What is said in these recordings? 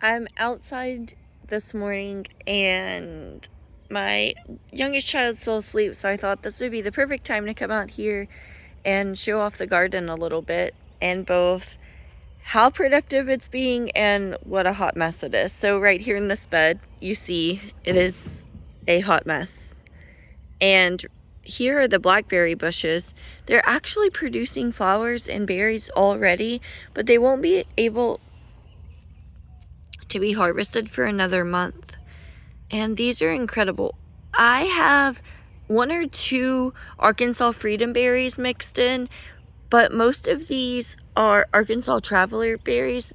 I'm outside this morning and my youngest child's still asleep, so I thought this would be the perfect time to come out here and show off the garden a little bit, and both how productive it's being and what a hot mess it is. So right here in this bed, you see it is a hot mess. And here are the blackberry bushes. They're actually producing flowers and berries already, but they won't be able to be harvested for another month. And these are incredible. I have one or two Arkansas Freedom berries mixed in, but most of these are Arkansas Traveler berries.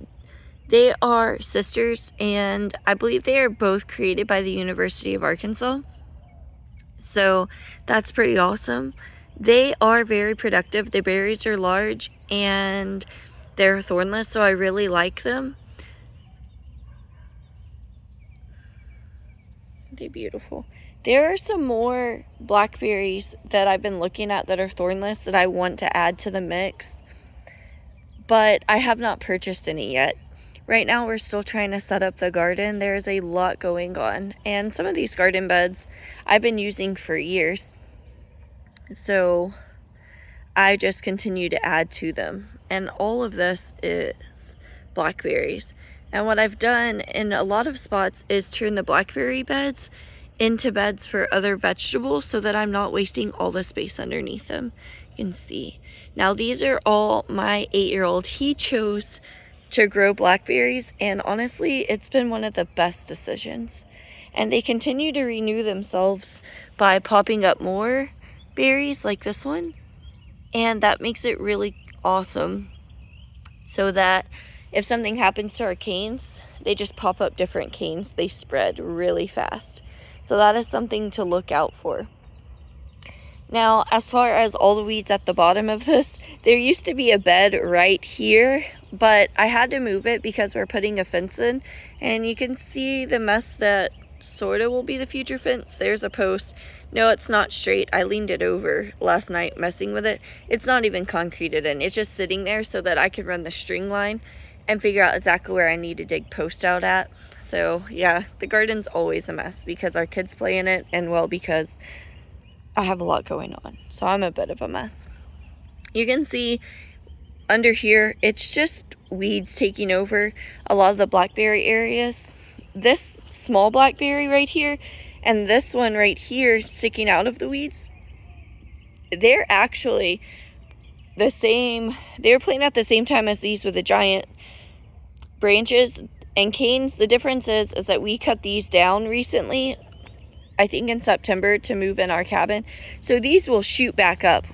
They are sisters, and I believe they are both created by the University of Arkansas. So that's pretty awesome. They are very productive. The berries are large and they're thornless, so I really like them. They're beautiful. There are some more blackberries that I've been looking at that are thornless that I want to add to the mix, but I have not purchased any yet. Right now we're still trying to set up the garden. There's a lot going on, and some of these garden beds I've been using for years, so I just continue to add to them. And all of this is blackberries. And what I've done in a lot of spots is turn the blackberry beds into beds for other vegetables so that I'm not wasting all the space underneath them. You can see. Now these are all my 8-year-old. He chose to grow blackberries, and honestly, it's been one of the best decisions. And they continue to renew themselves by popping up more berries like this one. And that makes it really awesome, so that if something happens to our canes, they just pop up different canes. They spread really fast. So that is something to look out for. Now, as far as all the weeds at the bottom of this, there used to be a bed right here, but I had to move it because we're putting a fence in, and you can see the mess that sort of will be the future fence. There's a post. No, it's not straight. I leaned it over last night messing with it. It's not even concreted in. It's just sitting there so that I could run the string line and figure out exactly where I need to dig posts out at. So yeah, the garden's always a mess because our kids play in it, and well, because I have a lot going on. So I'm a bit of a mess. You can see under here, it's just weeds taking over a lot of the blackberry areas. This small blackberry right here and this one right here sticking out of the weeds, they're actually the same. They were planted at the same time as these with the giant branches and canes. The difference is that we cut these down recently, I think in September, to move in our cabin. So these will shoot back up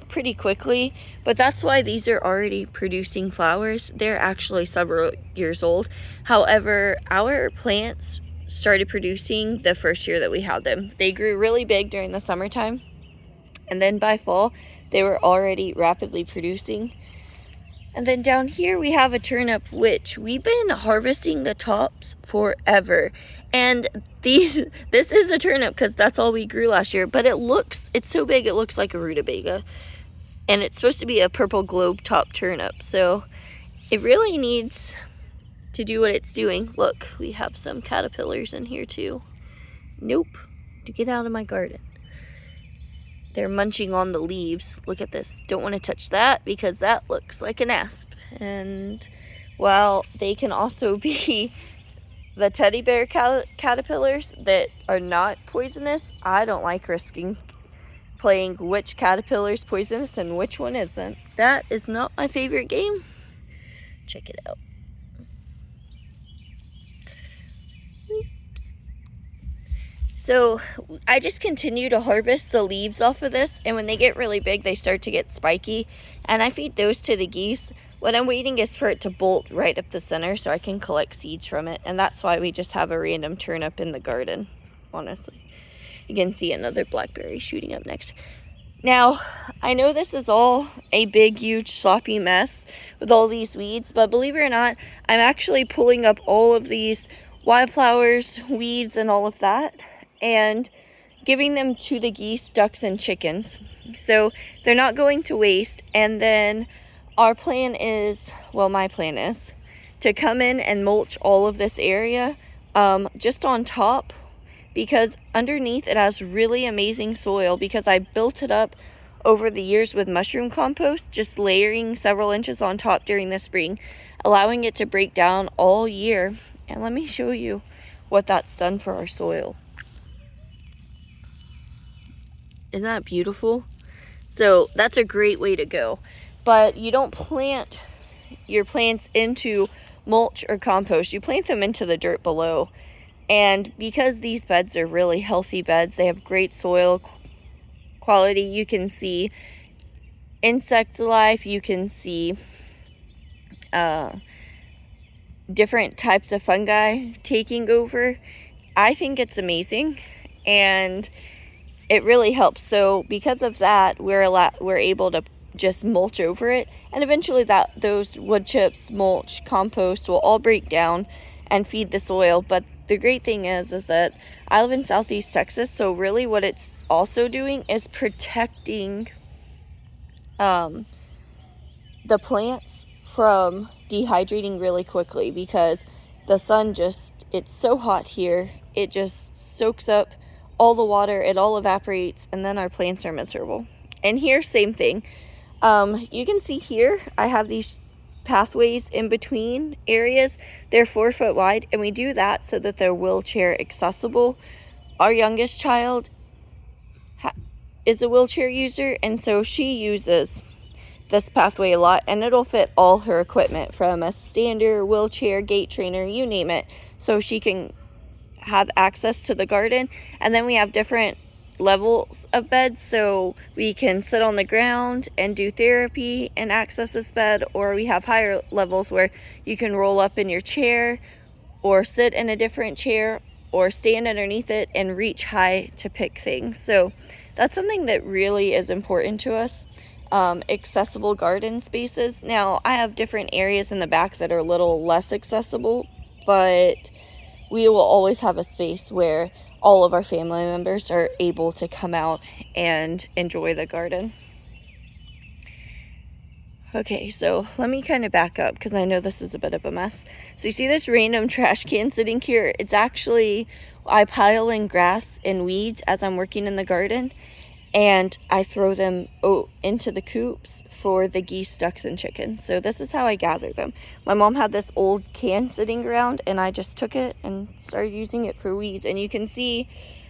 pretty quickly, but that's why these are already producing flowers. They're actually several years old. However, our plants started producing the first year that we had them. They grew really big during the summertime, and then by fall they were already rapidly producing. And then down here we have a turnip, which we've been harvesting the tops forever. And this is a turnip because that's all we grew last year, but it's so big it looks like a rutabaga. And it's supposed to be a purple globe top turnip, so it really needs to do what it's doing. Look, we have some caterpillars in here too. Nope, to get out of my garden. They're munching on the leaves. Look at this. Don't want to touch that because that looks like an asp. And while they can also be the teddy bear caterpillars that are not poisonous, I don't like playing which caterpillar is poisonous and which one isn't. That is not my favorite game. Check it out. So I just continue to harvest the leaves off of this, and when they get really big, they start to get spiky, and I feed those to the geese. What I'm waiting is for it to bolt right up the center so I can collect seeds from it, and that's why we just have a random turnip in the garden, honestly. You can see another blackberry shooting up next. Now, I know this is all a big, huge, sloppy mess with all these weeds, but believe it or not, I'm actually pulling up all of these wildflowers, weeds, and all of that, and giving them to the geese, ducks, and chickens. So they're not going to waste. And then our plan is, well, my plan is to come in and mulch all of this area just on top, because underneath it has really amazing soil, because I built it up over the years with mushroom compost, just layering several inches on top during the spring, allowing it to break down all year. And let me show you what that's done for our soil. Isn't that beautiful? So that's a great way to go. But you don't plant your plants into mulch or compost. You plant them into the dirt below. And because these beds are really healthy beds, they have great soil quality. You can see insect life. You can see different types of fungi taking over. I think it's amazing, and it really helps. So because of that, we're able to just mulch over it, and eventually those wood chips, mulch, compost will all break down and feed the soil. But the great thing is that I live in Southeast Texas, so really what it's also doing is protecting the plants from dehydrating really quickly, because the sun it's so hot here, it just soaks up all the water, it all evaporates, and then our plants are miserable. And here, same thing. You can see here I have these pathways in between areas. They're 4 foot wide, and we do that so that they're wheelchair accessible. Our youngest child is a wheelchair user, and so she uses this pathway a lot, and it'll fit all her equipment, from a stander, wheelchair, gate trainer, you name it, so she can have access to the garden. And then we have different levels of beds, so we can sit on the ground and do therapy and access this bed, or we have higher levels where you can roll up in your chair or sit in a different chair or stand underneath it and reach high to pick things. So that's something that really is important to us. Accessible garden spaces. Now, I have different areas in the back that are a little less accessible, but we will always have a space where all of our family members are able to come out and enjoy the garden. Okay, so let me kind of back up, because I know this is a bit of a mess. So you see this random trash can sitting here? It's actually, I pile in grass and weeds as I'm working in the garden, and I throw them into the coops for the geese, ducks, and chickens. So this is how I gather them. My mom had this old can sitting around, and I just took it and started using it for weeds. And you can see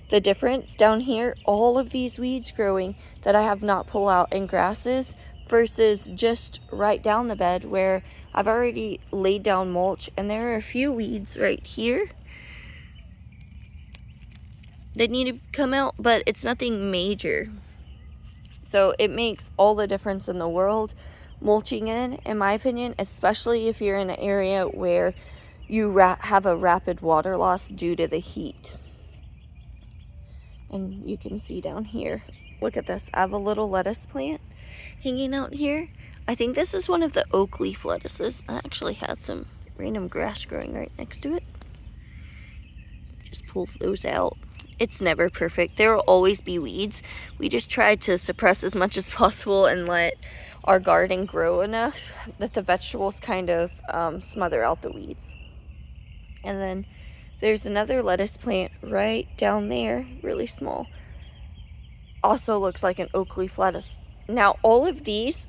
the difference down here. All of these weeds growing that I have not pulled out in grasses, versus just right down the bed where I've already laid down mulch. And there are a few weeds right here that need to come out, but it's nothing major. So it makes all the difference in the world mulching in my opinion, especially if you're in an area where you have a rapid water loss due to the heat. And you can see down here, look at this, I have a little lettuce plant hanging out here. I think this is one of the oak leaf lettuces. I actually had some random grass growing right next to it. Just pull those out. It's never perfect. There will always be weeds. We just try to suppress as much as possible and let our garden grow enough that the vegetables kind of smother out the weeds. And then there's another lettuce plant right down there, really small. Also looks like an oak leaf lettuce. Now, all of these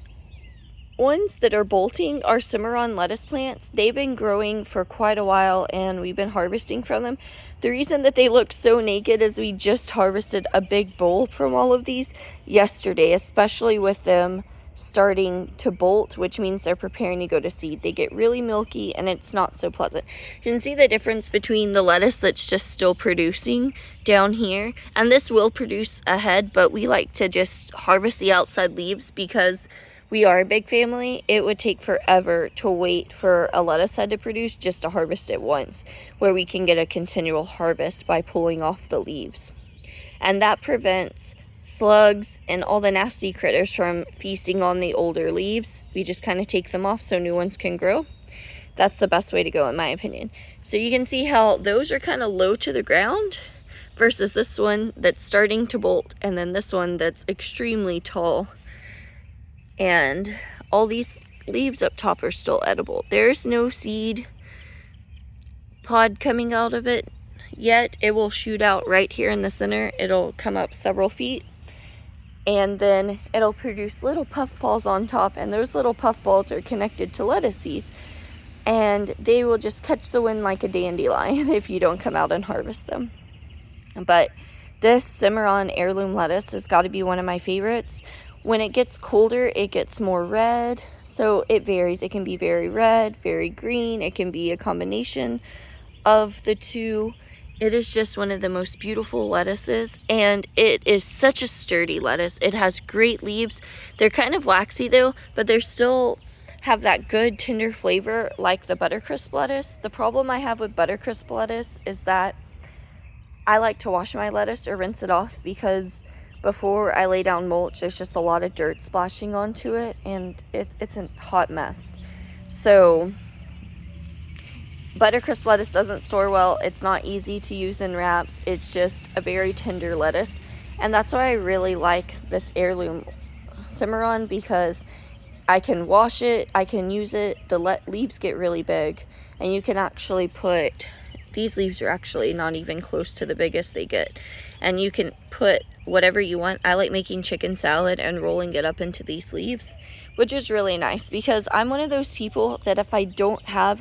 ones that are bolting are Cimarron lettuce plants. They've been growing for quite a while, and we've been harvesting from them. The reason that they look so naked is we just harvested a big bowl from all of these yesterday, especially with them starting to bolt, which means they're preparing to go to seed. They get really milky, and it's not so pleasant. You can see the difference between the lettuce that's just still producing down here, and this will produce a head, but we like to just harvest the outside leaves because we are a big family. It would take forever to wait for a lettuce head to produce just to harvest it once, where we can get a continual harvest by pulling off the leaves. And that prevents slugs and all the nasty critters from feasting on the older leaves. We just kind of take them off so new ones can grow. That's the best way to go, in my opinion. So you can see how those are kind of low to the ground versus this one that's starting to bolt, and then this one that's extremely tall. And all these leaves up top are still edible. There's no seed pod coming out of it yet. It will shoot out right here in the center. It'll come up several feet, and then it'll produce little puffballs on top, and those little puffballs are connected to lettuce seeds, and they will just catch the wind like a dandelion if you don't come out and harvest them. But this Cimarron heirloom lettuce has got to be one of my favorites. When it gets colder, it gets more red, so it varies. It can be very red, very green. It can be a combination of the two. It is just one of the most beautiful lettuces, and it is such a sturdy lettuce. It has great leaves. They're kind of waxy though, but they still have that good tender flavor like the buttercrisp lettuce. The problem I have with buttercrisp lettuce is that I like to wash my lettuce or rinse it off, because before I lay down mulch, there's just a lot of dirt splashing onto it, and it's a hot mess. So buttercrisp lettuce doesn't store well. It's not easy to use in wraps. It's just a very tender lettuce, and that's why I really like this heirloom Cimarron, because I can wash it, I can use it. The leaves get really big, and you can actually put, these leaves are actually not even close to the biggest they get, and you can put whatever you want. I like making chicken salad and rolling it up into these leaves, which is really nice, because I'm one of those people that if I don't have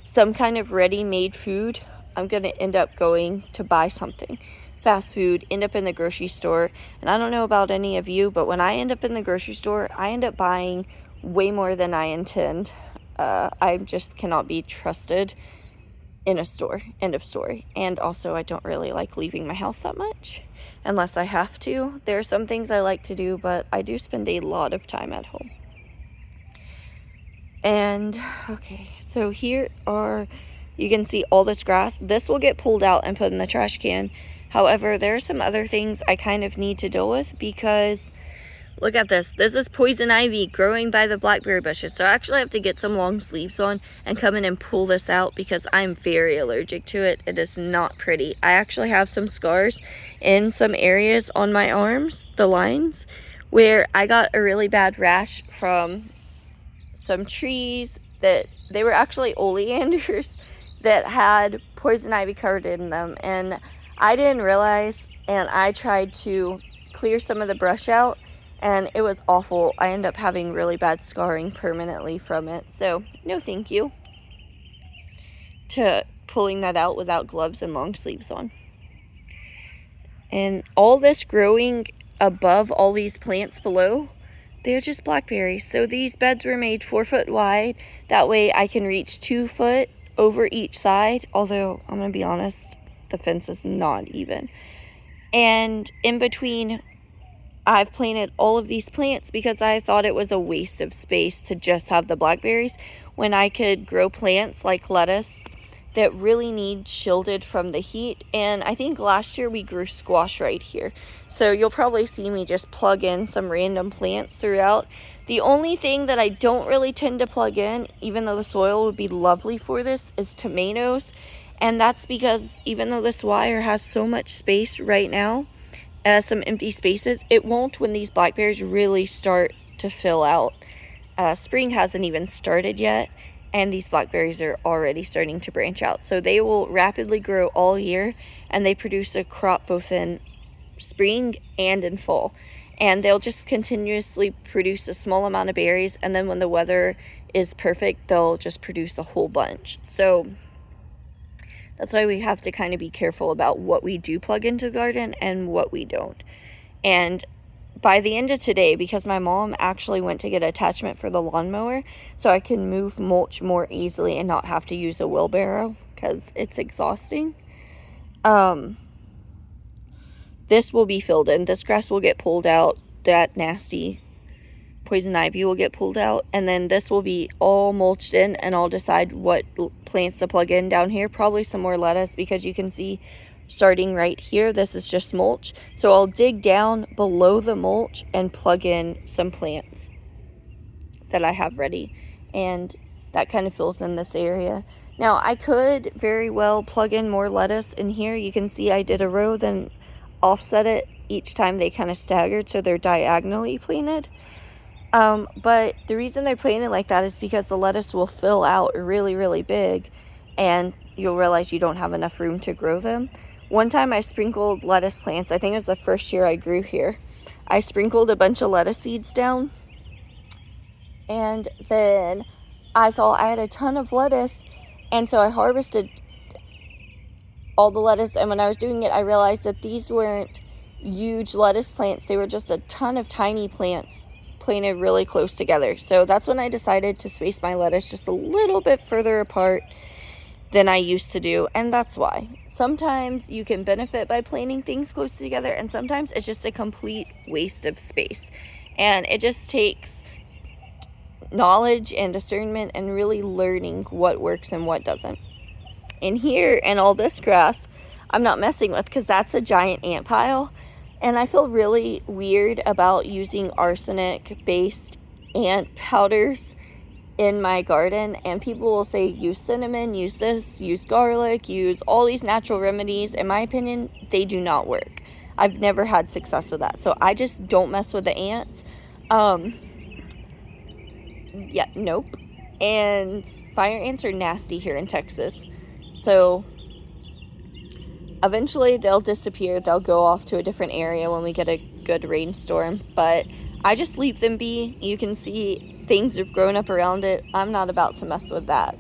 some kind of ready-made food, I'm gonna end up going to buy something fast food, end up in the grocery store. And I don't know about any of you, but when I end up in the grocery store, I end up buying way more than I intend. I just cannot be trusted in a store. End of story. And also, I don't really like leaving my house that much unless I have to. There are some things I like to do, but I do spend a lot of time at home. And okay, so here are, you can see all this grass. This will get pulled out and put in the trash can. However, there are some other things I kind of need to deal with, because look at this. This is poison ivy growing by the blackberry bushes. So I actually have to get some long sleeves on and come in and pull this out, because I'm very allergic to it. It is not pretty. I actually have some scars in some areas on my arms, the lines, where I got a really bad rash from some trees that they were actually oleanders that had poison ivy covered in them, and I didn't realize, and I tried to clear some of the brush out, and it was awful. I ended up having really bad scarring permanently from it. So no thank you to pulling that out without gloves and long sleeves on. And all this growing above all these plants below, they're just blackberries. So these beds were made 4 foot wide. That way I can reach 2 foot over each side. Although, I'm going to be honest, the fence is not even. And in between, I've planted all of these plants because I thought it was a waste of space to just have the blackberries, when I could grow plants like lettuce that really need shielded from the heat. And I think last year we grew squash right here. So you'll probably see me just plug in some random plants throughout. The only thing that I don't really tend to plug in, even though the soil would be lovely for this, is tomatoes. And that's because even though this wire has so much space right now, some empty spaces, it won't when these blackberries really start to fill out. Spring hasn't even started yet, and these blackberries are already starting to branch out. So they will rapidly grow all year, and they produce a crop both in spring and in fall. And they'll just continuously produce a small amount of berries, and then when the weather is perfect, they'll just produce a whole bunch. So that's why we have to kind of be careful about what we do plug into the garden and what we don't. And by the end of today, because my mom actually went to get an attachment for the lawnmower so I can move mulch more easily and not have to use a wheelbarrow because it's exhausting, this will be filled in. This grass will get pulled out. That nasty poison ivy will get pulled out, and then this will be all mulched in, and I'll decide what plants to plug in down here. Probably some more lettuce, because you can see starting right here, this is just mulch. So I'll dig down below the mulch and plug in some plants that I have ready, and that kind of fills in this area. Now I could very well plug in more lettuce in here. You can see I did a row, then offset it each time they kind of staggered, so they're diagonally planted. But the reason I plant it like that is because the lettuce will fill out really, really big, and you'll realize you don't have enough room to grow them. One time I sprinkled lettuce plants, I think it was the first year I grew here. I sprinkled a bunch of lettuce seeds down, and then I saw I had a ton of lettuce, and so I harvested all the lettuce, and when I was doing it, I realized that these weren't huge lettuce plants. They were just a ton of tiny plants planted really close together. So that's when I decided to space my lettuce just a little bit further apart than I used to do, and that's why. Sometimes you can benefit by planting things close together, and sometimes it's just a complete waste of space. And it just takes knowledge and discernment and really learning what works and what doesn't. In here, and all this grass, I'm not messing with because that's a giant ant pile. And I feel really weird about using arsenic-based ant powders in my garden. And people will say, use cinnamon, use this, use garlic, use all these natural remedies. In my opinion, they do not work. I've never had success with that. So I just don't mess with the ants. Yeah, nope. And fire ants are nasty here in Texas. So eventually they'll disappear. They'll go off to a different area when we get a good rainstorm. But I just leave them be. You can see things have grown up around it. I'm not about to mess with that.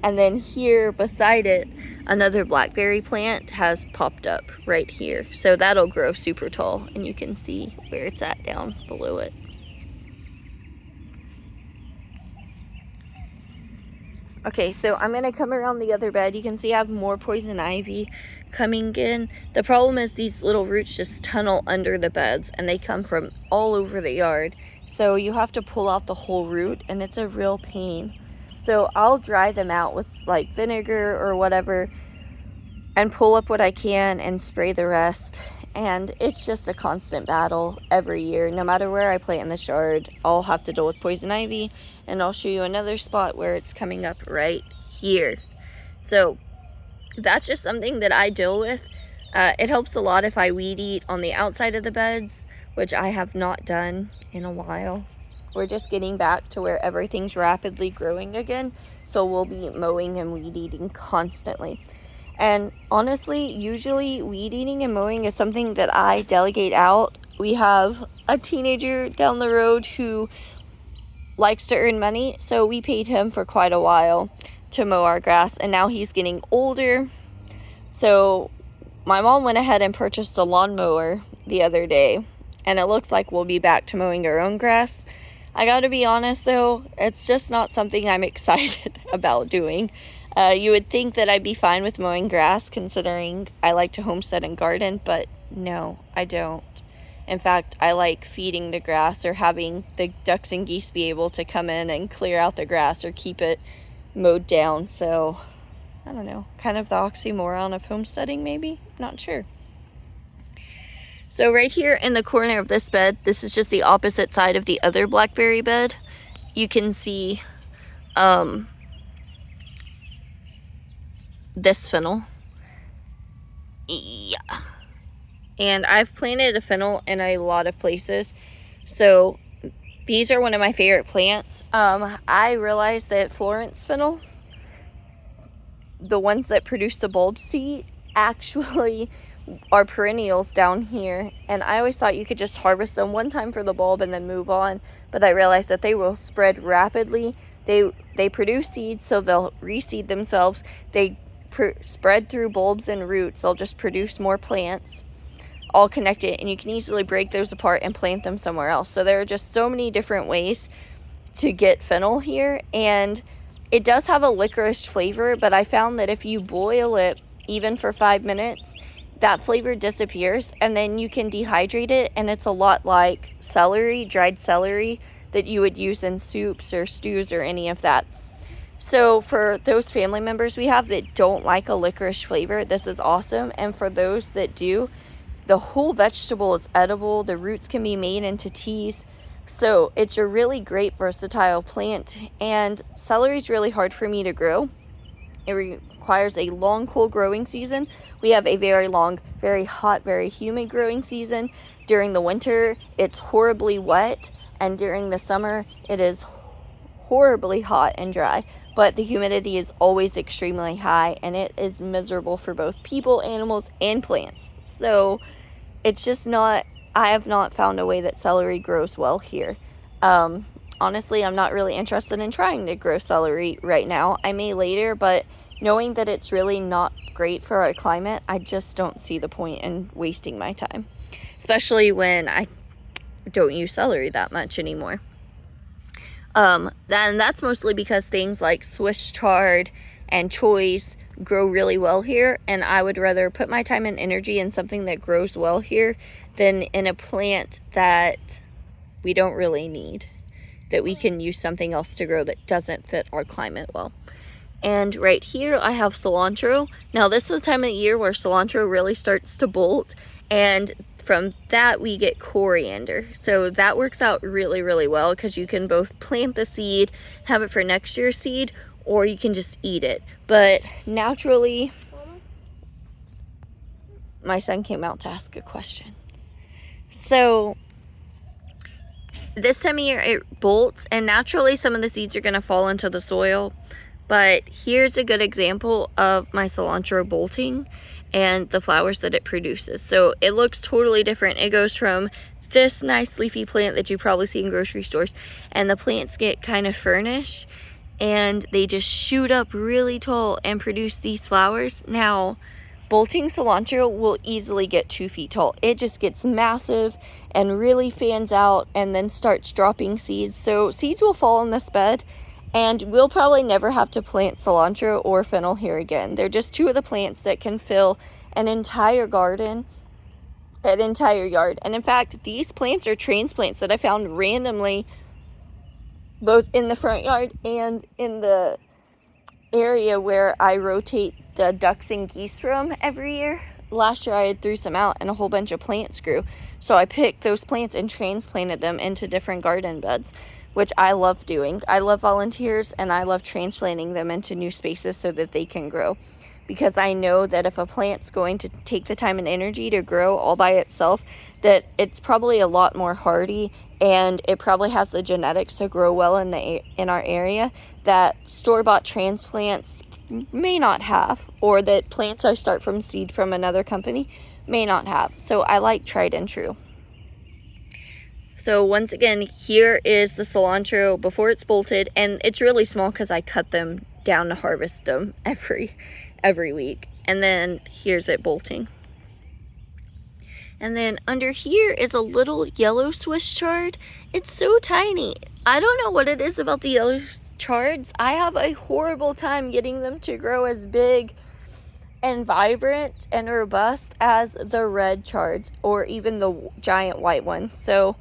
And then here beside it, another blackberry plant has popped up right here. So that'll grow super tall, and you can see where it's at down below it. Okay, so I'm going to come around the other bed. You can see I have more poison ivy coming in. The problem is these little roots just tunnel under the beds, and they come from all over the yard. So you have to pull out the whole root, and it's a real pain. So I'll dry them out with like vinegar or whatever and pull up what I can and spray the rest. And it's just a constant battle every year. No matter where I plant in this yard, I'll have to deal with poison ivy. And I'll show you another spot where it's coming up right here. So that's just something that I deal with. It helps a lot if I weed eat on the outside of the beds, which I have not done in a while. We're just getting back to where everything's rapidly growing again. So we'll be mowing and weed eating constantly. And honestly, usually weed eating and mowing is something that I delegate out. We have a teenager down the road who likes to earn money, so we paid him for quite a while to mow our grass, and now he's getting older. So my mom went ahead and purchased a lawnmower the other day, and it looks like we'll be back to mowing our own grass. I gotta be honest though, it's just not something I'm excited about doing. You would think that I'd be fine with mowing grass considering I like to homestead and garden, but no, I don't. In fact, I like feeding the grass or having the ducks and geese be able to come in and clear out the grass or keep it mowed down. So, I don't know, kind of the oxymoron of homesteading maybe? Not sure. So right here in the corner of this bed, this is just the opposite side of the other blackberry bed. You can see this fennel. Yeah. And I've planted a fennel in a lot of places. So these are one of my favorite plants. I realized that Florence fennel, the ones that produce the bulb seed, actually are perennials down here. And I always thought you could just harvest them one time for the bulb and then move on. But I realized that they will spread rapidly. They produce seeds, so they'll reseed themselves. They spread through bulbs and roots. They'll just produce more plants, all connected, and you can easily break those apart and plant them somewhere else. So there are just so many different ways to get fennel here, and it does have a licorice flavor, but I found that if you boil it even for 5 minutes, that flavor disappears, and then you can dehydrate it, and it's a lot like celery, dried celery, that you would use in soups or stews or any of that. So for those family members we have that don't like a licorice flavor, this is awesome. And for those that do, the whole vegetable is edible. The roots can be made into teas. So it's a really great versatile plant. And celery is really hard for me to grow. It requires a long, cool growing season. We have a very long, very hot, very humid growing season. During the winter, it's horribly wet, and during the summer it is horribly hot and dry, but the humidity is always extremely high, and it is miserable for both people, animals, and plants. So it's just not, I have not found a way that celery grows well here. Honestly, I'm not really interested in trying to grow celery right now. I may later, but knowing that it's really not great for our climate, I just don't see the point in wasting my time, especially when I don't use celery that much anymore. And that's mostly because things like Swiss chard and choice grow really well here, and I would rather put my time and energy in something that grows well here than in a plant that we don't really need, that we can use something else to grow that doesn't fit our climate well. And right here I have cilantro. Now this is the time of year where cilantro really starts to bolt, and from that we get coriander. So that works out really, really well, because you can both plant the seed, have it for next year's seed, or you can just eat it. But naturally, my son came out to ask a question. So this time of year it bolts, and naturally some of the seeds are going to fall into the soil. But here's a good example of my cilantro bolting and the flowers that it produces. So it looks totally different. It goes from this nice leafy plant that you probably see in grocery stores, and the plants get kind of fernish and they just shoot up really tall and produce these flowers. Now, bolting cilantro will easily get 2 feet tall. It just gets massive and really fans out and then starts dropping seeds. So seeds will fall in this bed, and we'll probably never have to plant cilantro or fennel here again. They're just 2 of the plants that can fill an entire garden, an entire yard. And in fact, these plants are transplants that I found randomly, both in the front yard and in the area where I rotate the ducks and geese from every year. Last year I had threw some out and a whole bunch of plants grew. So I picked those plants and transplanted them into different garden beds, which I love doing. I love volunteers, and I love transplanting them into new spaces so that they can grow. Because I know that if a plant's going to take the time and energy to grow all by itself, that it's probably a lot more hardy, and it probably has the genetics to grow well in our area that store-bought transplants may not have, or that plants I start from seed from another company may not have. So I like tried and true. So once again, here is the cilantro before it's bolted, and it's really small because I cut them down to harvest them every week. And then here's it bolting. And then under here is a little yellow Swiss chard. It's so tiny. I don't know what it is about the yellow chards. I have a horrible time getting them to grow as big and vibrant and robust as the red chards, or even the giant white ones. So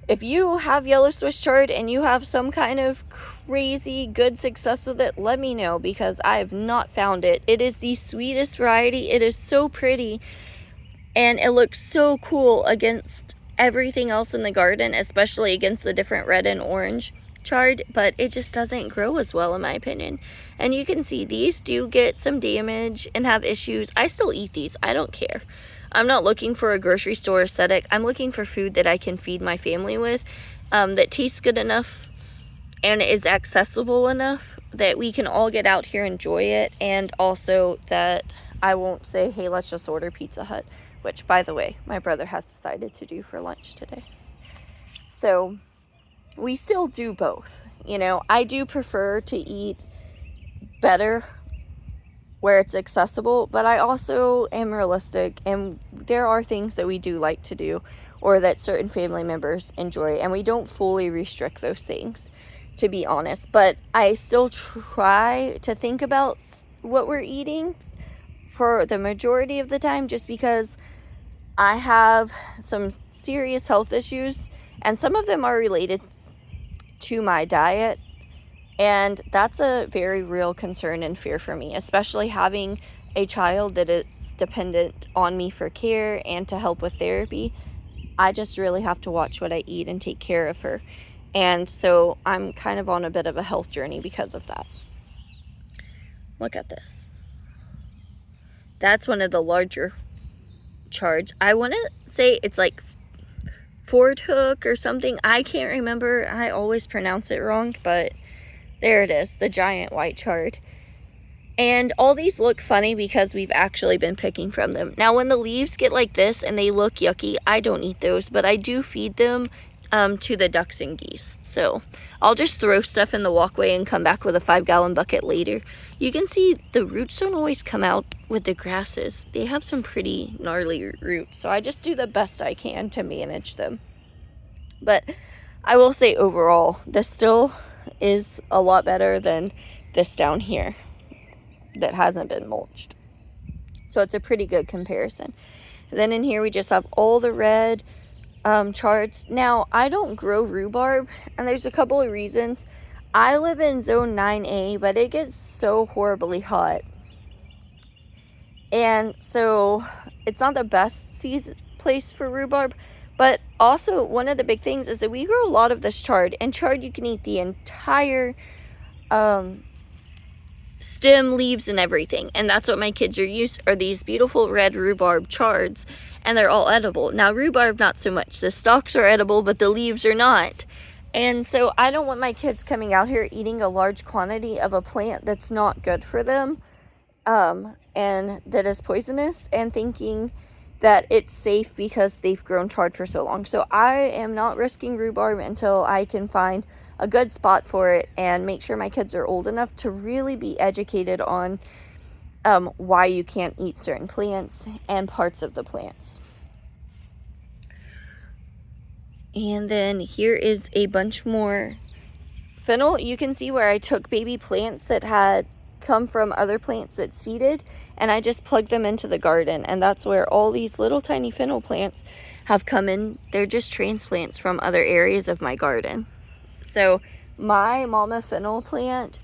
if you have yellow Swiss chard and you have some kind of crazy good success with it, let me know, because I have not found it. It is the sweetest variety. It is so pretty, and it looks so cool against everything else in the garden, especially against the different red and orange chard, but it just doesn't grow as well in my opinion. And you can see these do get some damage and have issues. I still eat these. I don't care. I'm not looking for a grocery store aesthetic. I'm looking for food that I can feed my family with, that tastes good enough and is accessible enough that we can all get out here and enjoy it, and also that I won't say, hey, let's just order Pizza Hut, which, by the way, my brother has decided to do for lunch today. So we still do both. You know, I do prefer to eat better where it's accessible, but I also am realistic, and there are things that we do like to do, or that certain family members enjoy, and we don't fully restrict those things, to be honest. But I still try to think about what we're eating for the majority of the time, just because I have some serious health issues, and some of them are related to my diet. And that's a very real concern and fear for me, especially having a child that is dependent on me for care and to help with therapy. I just really have to watch what I eat and take care of her. And so I'm kind of on a bit of a health journey because of that. Look at this. That's one of the larger chards. I want to say it's like Ford hook or something. I can't remember. I always pronounce it wrong, but there it is, the giant white chard. And all these look funny because we've actually been picking from them. Now, when the leaves get like this and they look yucky, I don't eat those, but I do feed them to the ducks and geese. So I'll just throw stuff in the walkway and come back with a 5-gallon bucket later. You can see the roots don't always come out with the grasses. They have some pretty gnarly roots, so I just do the best I can to manage them. But I will say overall, this still is a lot better than this down here that hasn't been mulched. So it's a pretty good comparison. And then in here we just have all the red chards. Now, I don't grow rhubarb, and there's a couple of reasons. I live in zone 9A, but it gets so horribly hot. And so it's not the best place for rhubarb. But also, one of the big things is that we grow a lot of this chard. And chard, you can eat the entire stem, leaves, and everything. And that's what my kids are these beautiful red rhubarb chards. And they're all edible. Now, rhubarb, not so much. The stalks are edible, but the leaves are not. And so I don't want my kids coming out here eating a large quantity of a plant that's not good for them, and that is poisonous, and thinking that it's safe because they've grown chard for so long. So I am not risking rhubarb until I can find a good spot for it and make sure my kids are old enough to really be educated on why you can't eat certain plants and parts of the plants. And then here is a bunch more fennel. You can see where I took baby plants that had come from other plants that seeded, and I just plugged them into the garden, and that's where all these little tiny fennel plants have come in. They're just transplants from other areas of my garden. So my mama fennel plant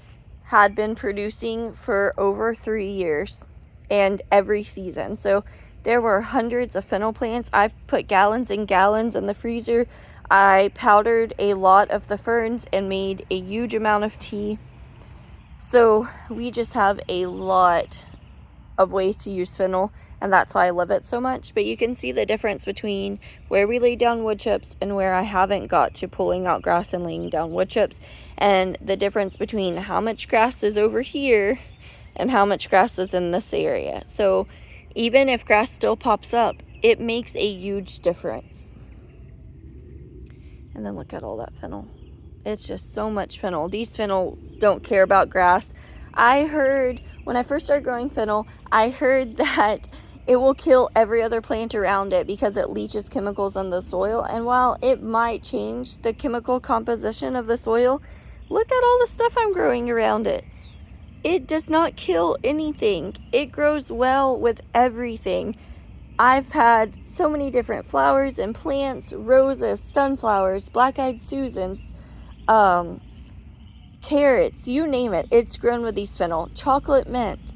had been producing for over 3 years, and every season. So there were hundreds of fennel plants. I put gallons and gallons in the freezer. I powdered a lot of the ferns and made a huge amount of tea. So we just have a lot of ways to use fennel, and that's why I love it so much. But you can see the difference between where we lay down wood chips and where I haven't got to pulling out grass and laying down wood chips, and the difference between how much grass is over here and how much grass is in this area. So even if grass still pops up, it makes a huge difference. And then look at all that fennel. It's just so much fennel. These fennel don't care about grass. I heard, when I first started growing fennel, I heard that it will kill every other plant around it because it leaches chemicals in the soil. And while it might change the chemical composition of the soil, look at all the stuff I'm growing around it. It does not kill anything. It grows well with everything. I've had so many different flowers and plants, roses, sunflowers, black-eyed Susans, carrots, you name it. It's grown with these fennel. Chocolate mint.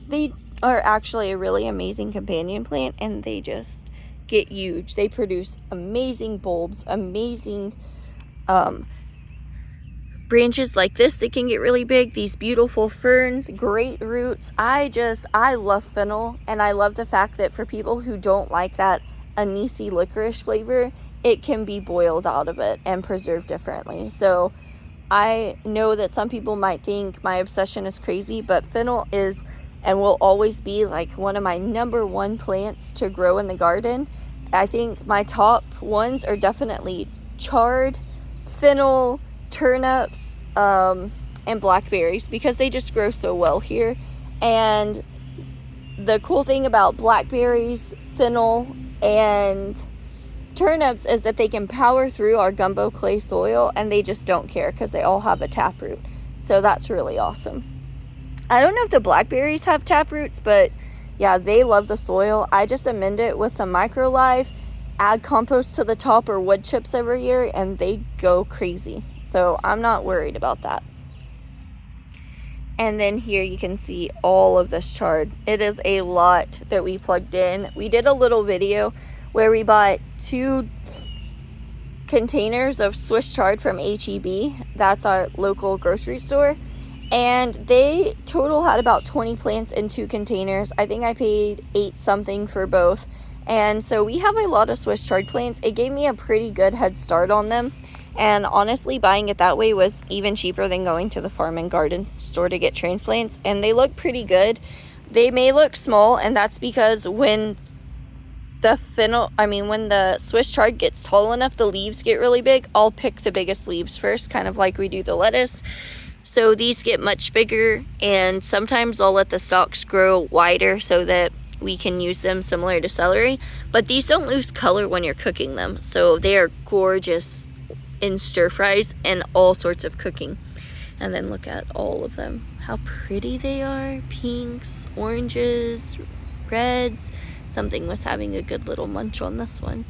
They are actually a really amazing companion plant, and they just get huge. They produce amazing bulbs, amazing branches like this that can get really big. These beautiful ferns, great roots. I love fennel, and I love the fact that for people who don't like that anisey licorice flavor, it can be boiled out of it and preserved differently. So I know that some people might think my obsession is crazy, but fennel is and will always be like one of my number one plants to grow in the garden. I think my top ones are definitely chard, fennel, turnips, and blackberries, because they just grow so well here. And the cool thing about blackberries, fennel, and turnips is that they can power through our gumbo clay soil, and they just don't care because they all have a taproot. So that's really awesome. I don't know if the blackberries have taproots, but yeah, they love the soil. I just amend it with some microlife, add compost to the top or wood chips every year, and they go crazy. So I'm not worried about that. And then here you can see all of this chard. It is a lot that we plugged in. We did a little video where we bought 2 containers of Swiss chard from HEB. That's our local grocery store. And they total had about 20 plants in 2 containers. I think I paid $8 something for both. And so we have a lot of Swiss chard plants. It gave me a pretty good head start on them. And honestly, buying it that way was even cheaper than going to the farm and garden store to get transplants. And they look pretty good. They may look small, and that's because when the Swiss chard gets tall enough, the leaves get really big. I'll pick the biggest leaves first, kind of like we do the lettuce. So these get much bigger, and sometimes I'll let the stalks grow wider so that we can use them similar to celery. But these don't lose color when you're cooking them. So they are gorgeous in stir fries and all sorts of cooking. And then look at all of them, how pretty they are. Pinks, oranges, reds. Something was having a good little munch on this one.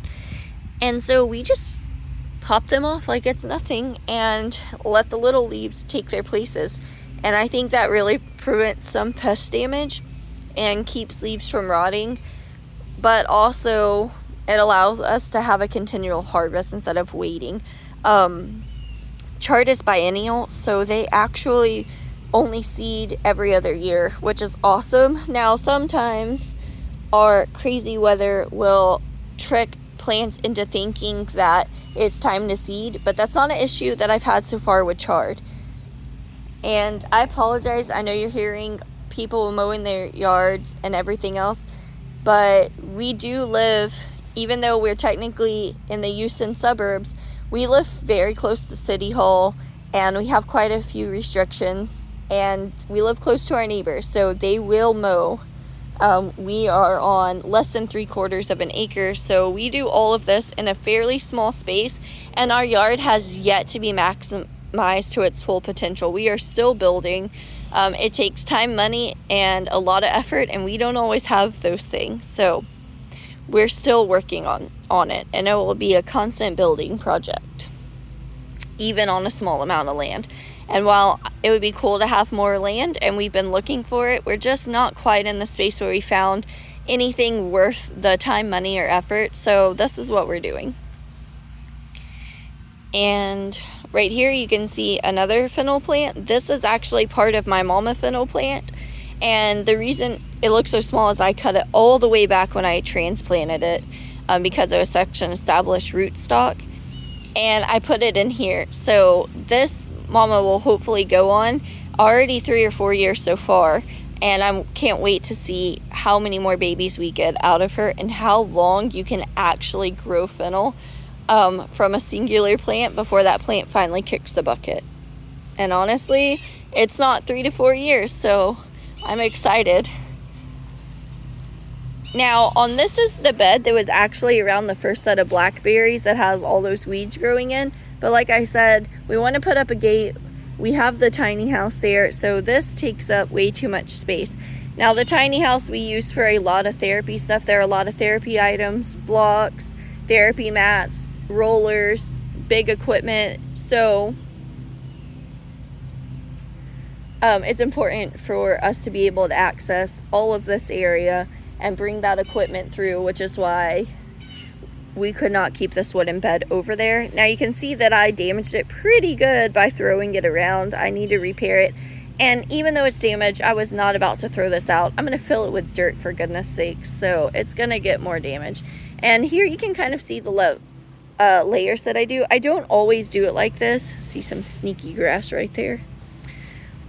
And so we just pop them off like it's nothing and let the little leaves take their places. And I think that really prevents some pest damage and keeps leaves from rotting, but also it allows us to have a continual harvest instead of waiting. Chard is biennial, so they actually only seed every other year, which is awesome. Now sometimes our crazy weather will trick plants into thinking that it's time to seed, but that's not an issue that I've had so far with chard. And I apologize, I know you're hearing people mowing their yards and everything else, but we do live, even though we're technically in the Houston suburbs, we live very close to City Hall, and we have quite a few restrictions, and we live close to our neighbors, so they will mow. We are on less than 3/4 of an acre, so we do all of this in a fairly small space, and our yard has yet to be maximized to its full potential. We are still building. It takes time, money, and a lot of effort, and we don't always have those things, so we're still working on it, and it will be a constant building project, even on a small amount of land. And while it would be cool to have more land, and we've been looking for it, we're just not quite in the space where we found anything worth the time, money, or effort. So this is what we're doing. And right here you can see another fennel plant. This is actually part of my mama fennel plant. And the reason it looks so small is I cut it all the way back when I transplanted it because it was such an established rootstock. And I put it in here. So this mama will hopefully go on already 3 or 4 years so far, and I can't wait to see how many more babies we get out of her and how long you can actually grow fennel from a singular plant before that plant finally kicks the bucket. And honestly, it's not 3 to 4 years, so I'm excited. Now on this is the bed that was actually around the first set of blackberries that have all those weeds growing in. But like I said, we want to put up a gate. We have the tiny house there, so this takes up way too much space. Now the tiny house we use for a lot of therapy stuff. There are a lot of therapy items, blocks, therapy mats, rollers, big equipment. So it's important for us to be able to access all of this area and bring that equipment through, which is why we could not keep this wooden bed over there. Now you can see that I damaged it pretty good by throwing it around. I need to repair it. And even though it's damaged, I was not about to throw this out. I'm going to fill it with dirt, for goodness sakes. So it's going to get more damage. And here you can kind of see the layers that I do. I don't always do it like this. See some sneaky grass right there.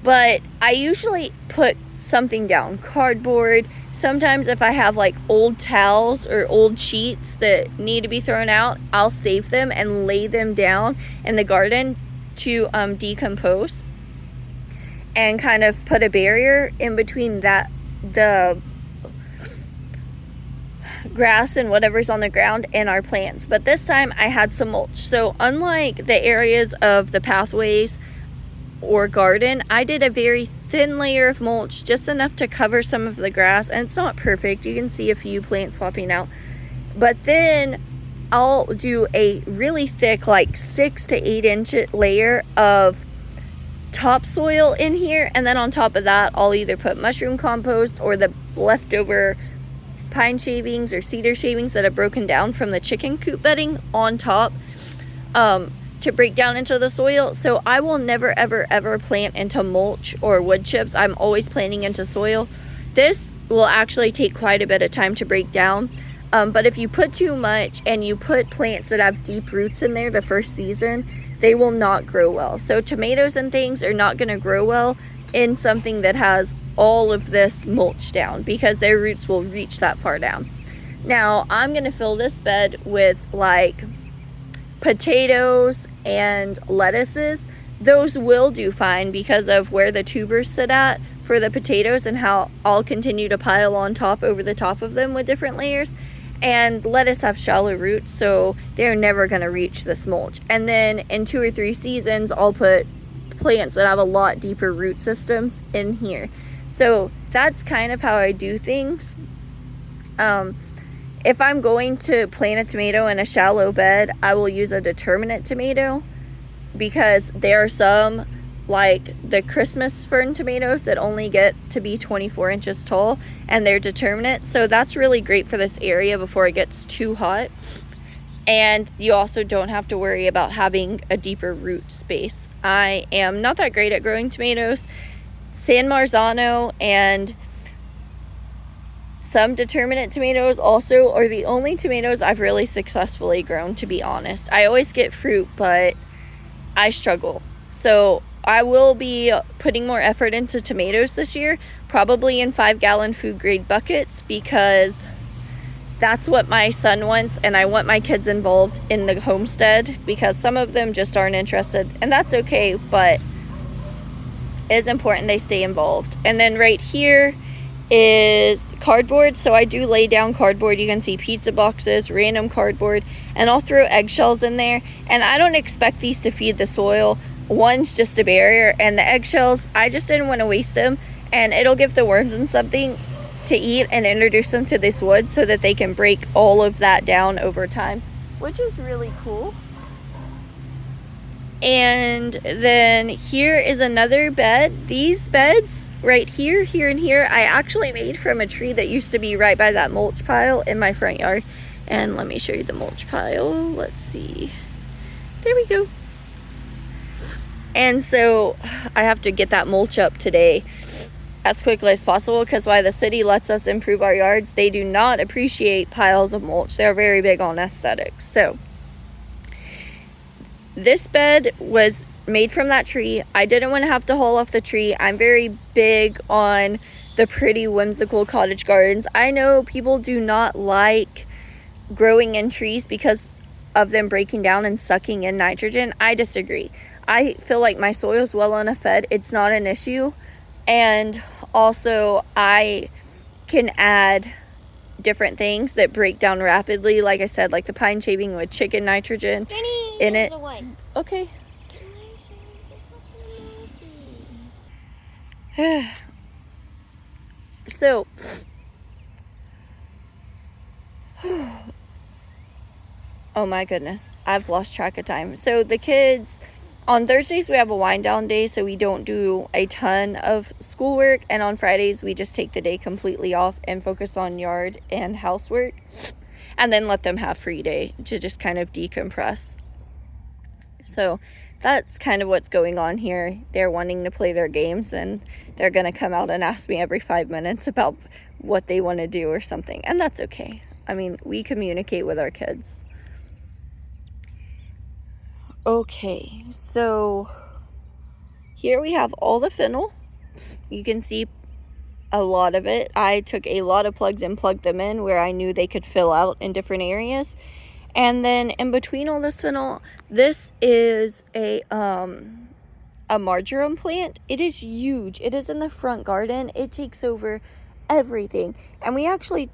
But I usually put something down, cardboard. Sometimes if I have like old towels or old sheets that need to be thrown out, I'll save them and lay them down in the garden to decompose, and kind of put a barrier in between the grass and whatever's on the ground and our plants. But this time I had some mulch. So unlike the areas of the pathways or garden, I did a very thin layer of mulch, just enough to cover some of the grass, and it's not perfect. You can see a few plants popping out, but then I'll do a really thick, like 6 to 8 inch layer of topsoil in here, and then on top of that I'll either put mushroom compost or the leftover pine shavings or cedar shavings that have broken down from the chicken coop bedding on top to break down into the soil. So I will never ever plant into mulch or wood chips. I'm always planting into soil. This will actually take quite a bit of time to break down. But if you put too much and you put plants that have deep roots in there the first season, they will not grow well. So tomatoes and things are not going to grow well in something that has all of this mulch down, because their roots will reach that far down. Now I'm going to fill this bed with like potatoes and lettuces. Those will do fine because of where the tubers sit at for the potatoes and how I'll continue to pile on top over the top of them with different layers. And lettuce have shallow roots, so they're never going to reach this mulch. And then in 2 or 3 seasons, I'll put plants that have a lot deeper root systems in here. So that's kind of how I do things. If I'm going to plant a tomato in a shallow bed, I will use a determinate tomato, because there are some, like the Christmas fern tomatoes, that only get to be 24 inches tall, and they're determinate. So that's really great for this area before it gets too hot. And you also don't have to worry about having a deeper root space. I am not that great at growing tomatoes. San Marzano and some determinate tomatoes also are the only tomatoes I've really successfully grown, to be honest. I always get fruit, but I struggle. So I will be putting more effort into tomatoes this year, probably in 5-gallon food grade buckets, because that's what my son wants, and I want my kids involved in the homestead, because some of them just aren't interested, and that's okay, but it is important they stay involved. And then right here is cardboard. So I do lay down cardboard. You can see pizza boxes, random cardboard, and I'll throw eggshells in there. And I don't expect these to feed the soil. One's just a barrier, and the eggshells, I just didn't want to waste them, and it'll give the worms and something to eat and introduce them to this wood so that they can break all of that down over time, which is really cool. And then here is another bed. These beds right here, here, and here, I actually made from a tree that used to be right by that mulch pile in my front yard. And let me show you the mulch pile. Let's see. There we go. And so I have to get that mulch up today as quickly as possible, because while the city lets us improve our yards, they do not appreciate piles of mulch. They're very big on aesthetics. So this bed was made from that tree. I didn't want to have to haul off the tree. I'm very big on the pretty, whimsical cottage gardens. I know people do not like growing in trees because of them breaking down and sucking in nitrogen. I disagree. I feel like my soil is well enough fed. It's not an issue. And also I can add different things that break down rapidly. Like I said, like the pine shaving with chicken nitrogen in it. Okay. So oh my goodness, I've lost track of time. So the kids, on Thursdays we have a wind down day, so we don't do a ton of schoolwork, and on Fridays we just take the day completely off and focus on yard and housework, and then let them have free day to just kind of decompress. So that's kind of what's going on here. They're wanting to play their games, and they're going to come out and ask me every 5 minutes about what they want to do or something, and that's okay. I mean, we communicate with our kids. Okay, so here we have all the fennel. You can see a lot of it. I took a lot of plugs and plugged them in where I knew they could fill out in different areas. And then in between all this fennel, this is a marjoram plant. It is huge. It is in the front garden. It takes over everything. And we actually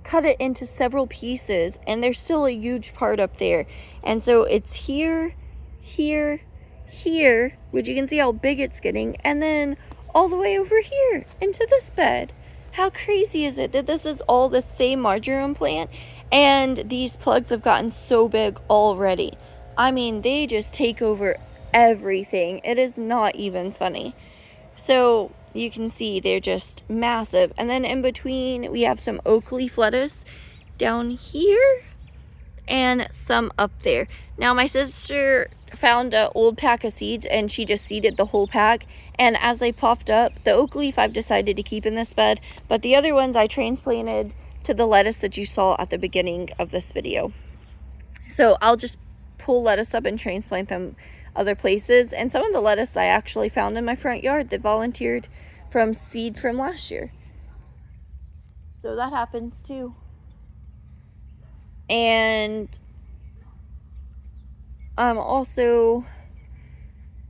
cut it into several pieces, and there's still a huge part up there. And so it's here, here, here, which you can see how big it's getting, and then all the way over here into this bed. How crazy is it that this is all the same marjoram plant, and these plugs have gotten so big already? I mean, they just take over everything. It is not even funny. So you can see they're just massive. And then in between we have some oak leaf lettuce down here and some up there. Now my sister found an old pack of seeds and she just seeded the whole pack, and as they popped up, the oak leaf I've decided to keep in this bed, but the other ones I transplanted to the lettuce that you saw at the beginning of this video. So I'll just pull lettuce up and transplant them other places. And some of the lettuce I actually found in my front yard that volunteered from seed from last year. So that happens too. And also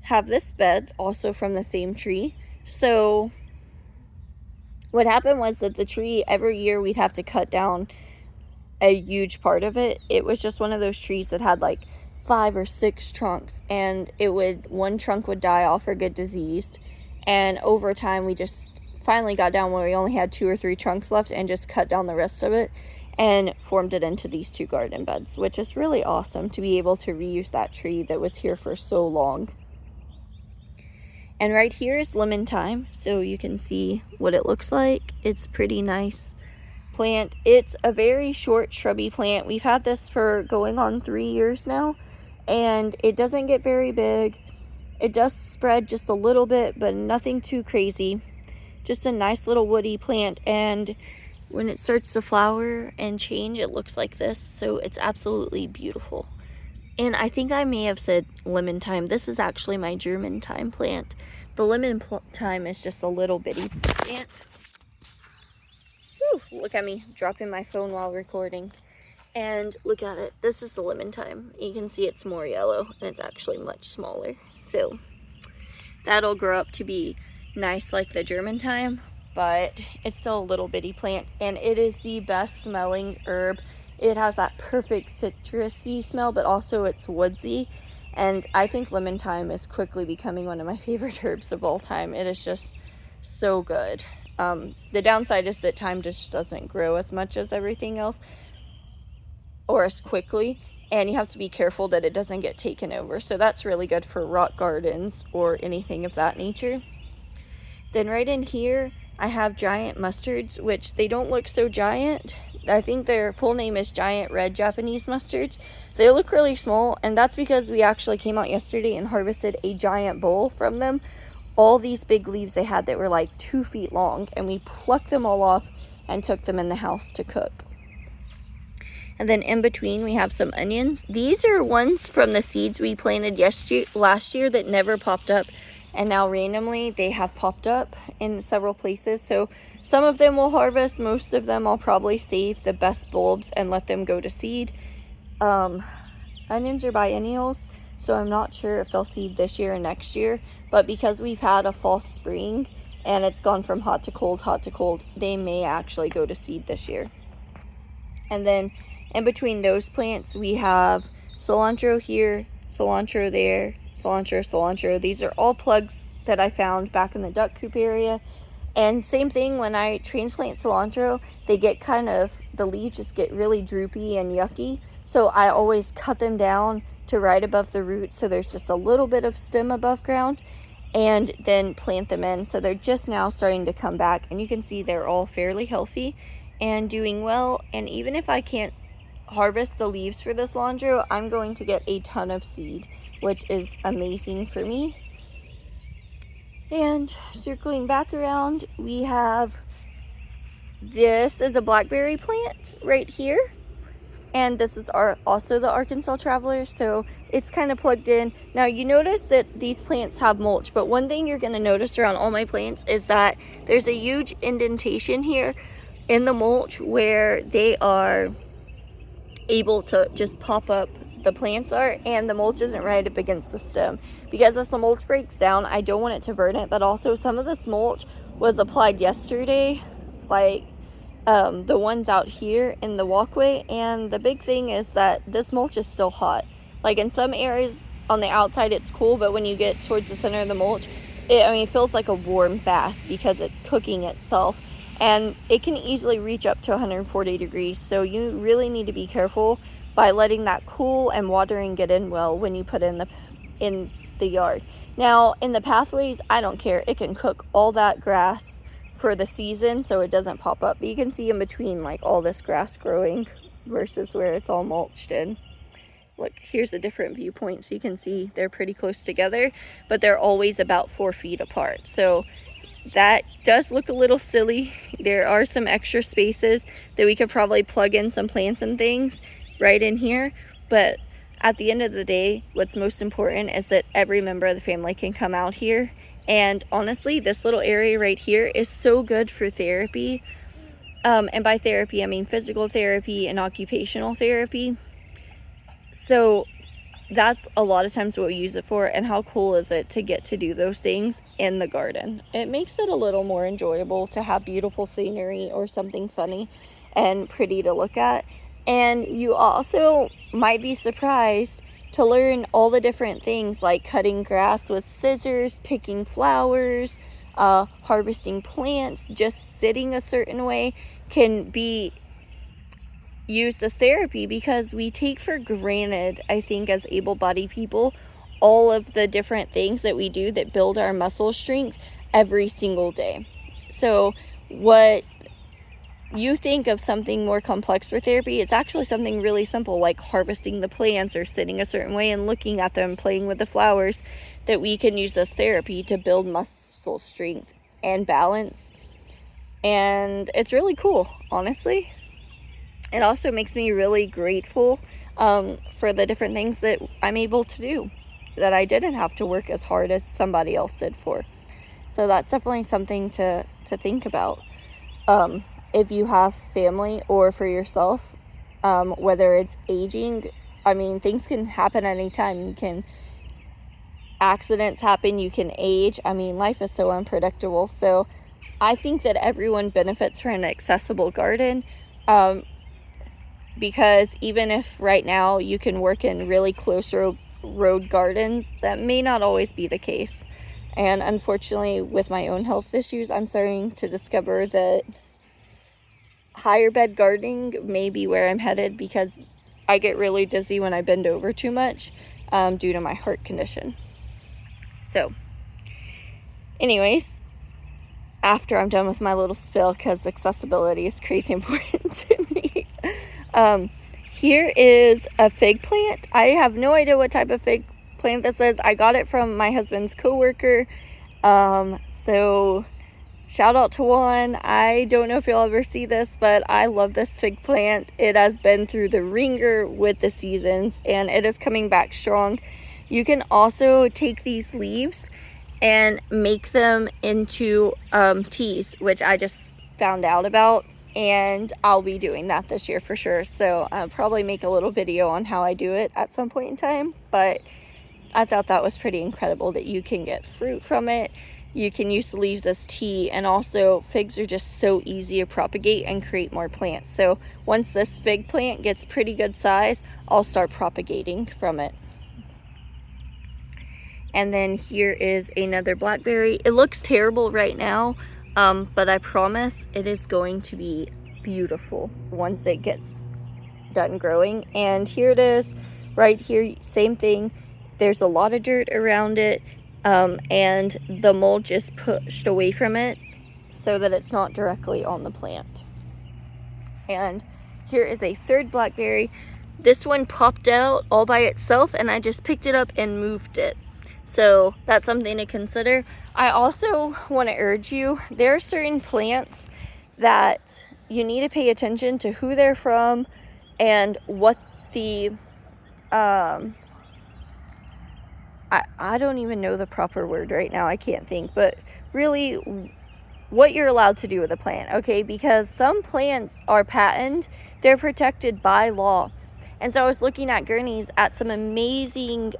have this bed also from the same tree. So what happened was that the tree, every year we'd have to cut down a huge part of it. It was just one of those trees that had like 5 or 6 trunks, and one trunk would die off or get diseased. And over time we just finally got down where we only had 2 or 3 trunks left and just cut down the rest of it and formed it into these 2 garden beds, which is really awesome to be able to reuse that tree that was here for so long. And right here is lemon thyme, so you can see what it looks like. It's pretty nice plant. It's a very short shrubby plant. We've had this for going on 3 years now, and it doesn't get very big. It does spread just a little bit, but nothing too crazy. Just a nice little woody plant, and when it starts to flower and change, it looks like this. So it's absolutely beautiful. And I think I may have said lemon thyme. This is actually my German thyme plant. The lemon thyme is just a little bitty plant. Whew, look at me dropping my phone while recording. And look at it. This is the lemon thyme. You can see it's more yellow, and it's actually much smaller. So that'll grow up to be nice like the German thyme, but it's still a little bitty plant, and it is the best smelling herb. It has that perfect citrusy smell, but also it's woodsy. And I think lemon thyme is quickly becoming one of my favorite herbs of all time. It is just so good. The downside is that thyme just doesn't grow as much as everything else, or as quickly. And you have to be careful that it doesn't get taken over. So that's really good for rock gardens or anything of that nature. Then right in here, I have giant mustards, which they don't look so giant. I think their full name is giant red Japanese mustards. They look really small, and that's because we actually came out yesterday and harvested a giant bowl from them. All these big leaves they had that were like 2 feet long, and we plucked them all off and took them in the house to cook. And then in between we have some onions. These are ones from the seeds we planted last year that never popped up. And now randomly they have popped up in several places. So some of them will harvest. Most of them I'll probably save the best bulbs and let them go to seed. Onions are biennials, so I'm not sure if they'll seed this year or next year. But because we've had a false spring and it's gone from hot to cold, they may actually go to seed this year. And then in between those plants we have cilantro here, cilantro there, cilantro. These are all plugs that I found back in the duck coop area. And same thing, when I transplant cilantro, they get the leaves just get really droopy and yucky. So I always cut them down to right above the roots, so there's just a little bit of stem above ground, and then plant them in. So they're just now starting to come back, and you can see they're all fairly healthy and doing well. And even if I can't harvest the leaves for this cilantro, I'm going to get a ton of seed, which is amazing for me. And circling back around, we have, this is a blackberry plant right here, and this is also the Arkansas Traveler, so it's kind of plugged in. Now you notice that these plants have mulch, but one thing you're going to notice around all my plants is that there's a huge indentation here in the mulch where they are able to just pop up, the plants are, and the mulch isn't right up against the stem. Because as the mulch breaks down, I don't want it to burn it, but also some of this mulch was applied yesterday, like the ones out here in the walkway. And the big thing is that this mulch is still hot. Like in some areas on the outside it's cool, but when you get towards the center of the mulch, it feels like a warm bath because it's cooking itself. And it can easily reach up to 140 degrees. So you really need to be careful by letting that cool and watering get in well when you put in the yard. Now in the pathways, I don't care. It can cook all that grass for the season so it doesn't pop up. But you can see in between like all this grass growing versus where it's all mulched in. Look, here's a different viewpoint so you can see they're pretty close together, but they're always about 4 feet apart. So that does look a little silly. There are some extra spaces that we could probably plug in some plants and things right in here, but at the end of the day, what's most important is that every member of the family can come out here. And honestly, this little area right here is so good for therapy. And by therapy, I mean physical therapy and occupational therapy. So that's a lot of times what we use it for. And how cool is it to get to do those things in the garden? It makes it a little more enjoyable to have beautiful scenery or something funny and pretty to look at. And you also might be surprised to learn all the different things like cutting grass with scissors, picking flowers, harvesting plants. Just sitting a certain way can be used as therapy, because we take for granted, I think, as able-bodied people, all of the different things that we do that build our muscle strength every single day. So what you think of something more complex for therapy, it's actually something really simple, like harvesting the plants or sitting a certain way and looking at them, playing with the flowers, that we can use as therapy to build muscle strength and balance. And it's really cool, honestly. It also makes me really grateful for the different things that I'm able to do that I didn't have to work as hard as somebody else did for. So that's definitely something to think about. If you have family or for yourself, whether it's aging, I mean, things can happen anytime. Accidents happen, you can age. I mean, life is so unpredictable. So I think that everyone benefits from an accessible garden. Because even if right now you can work in really close road gardens, that may not always be the case. And unfortunately, with my own health issues, I'm starting to discover that higher bed gardening may be where I'm headed, because I get really dizzy when I bend over too much due to my heart condition. So anyways, after I'm done with my little spill, because accessibility is crazy important to me, here is a fig plant. I have no idea what type of fig plant this is. I got it from my husband's coworker. So shout out to Juan. I don't know if you'll ever see this, but I love this fig plant. It has been through the ringer with the seasons, and it is coming back strong. You can also take these leaves and make them into teas, which I just found out about. And I'll be doing that this year for sure. So I'll probably make a little video on how I do it at some point in time. But I thought that was pretty incredible that you can get fruit from it. You can use the leaves as tea. And also, figs are just so easy to propagate and create more plants. So once this fig plant gets pretty good size, I'll start propagating from it. And then here is another blackberry. It looks terrible right now. But I promise it is going to be beautiful once it gets done growing. And here it is right here, same thing. There's a lot of dirt around it, and the mold just pushed away from it so that it's not directly on the plant. And here is a third blackberry. This one popped out all by itself, and I just picked it up and moved it. So that's something to consider. I also want to urge you, there are certain plants that you need to pay attention to who they're from and what the, I don't even know the proper word right now. I can't think, but really what you're allowed to do with a plant, okay? Because some plants are patented, they're protected by law. And so I was looking at Gurney's at some amazing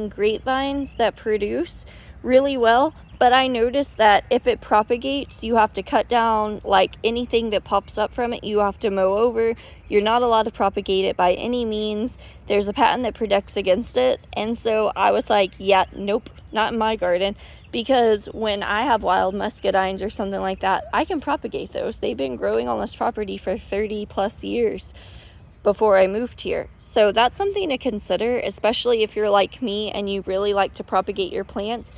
grapevines that produce really well. But I noticed that if it propagates, you have to cut down like anything that pops up from it. You have to mow over. You're not allowed to propagate it by any means. There's a patent that protects against it. And so I was like, yeah, nope, not in my garden. Because when I have wild muscadines or something like that, I can propagate those. They've been growing on this property for 30 plus years before I moved here. So that's something to consider, especially if you're like me and you really like to propagate your plants.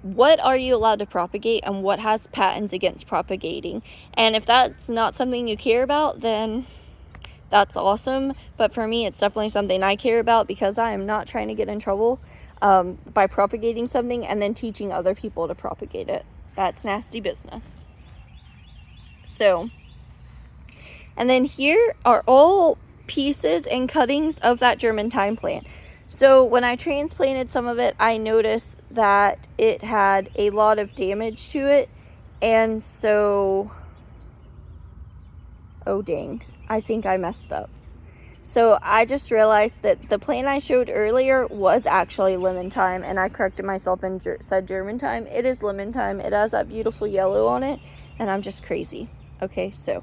What are you allowed to propagate and what has patents against propagating? And if that's not something you care about, then that's awesome. But for me, it's definitely something I care about, because I am not trying to get in trouble by propagating something and then teaching other people to propagate it. That's nasty business. So, and then here are all pieces and cuttings of that German thyme plant. So when I transplanted some of it, I noticed that it had a lot of damage to it. And so, oh dang, I think I messed up. So I just realized that the plant I showed earlier was actually lemon thyme, and I corrected myself and said German thyme. It is lemon thyme. It has that beautiful yellow on it, and I'm just crazy. Okay, so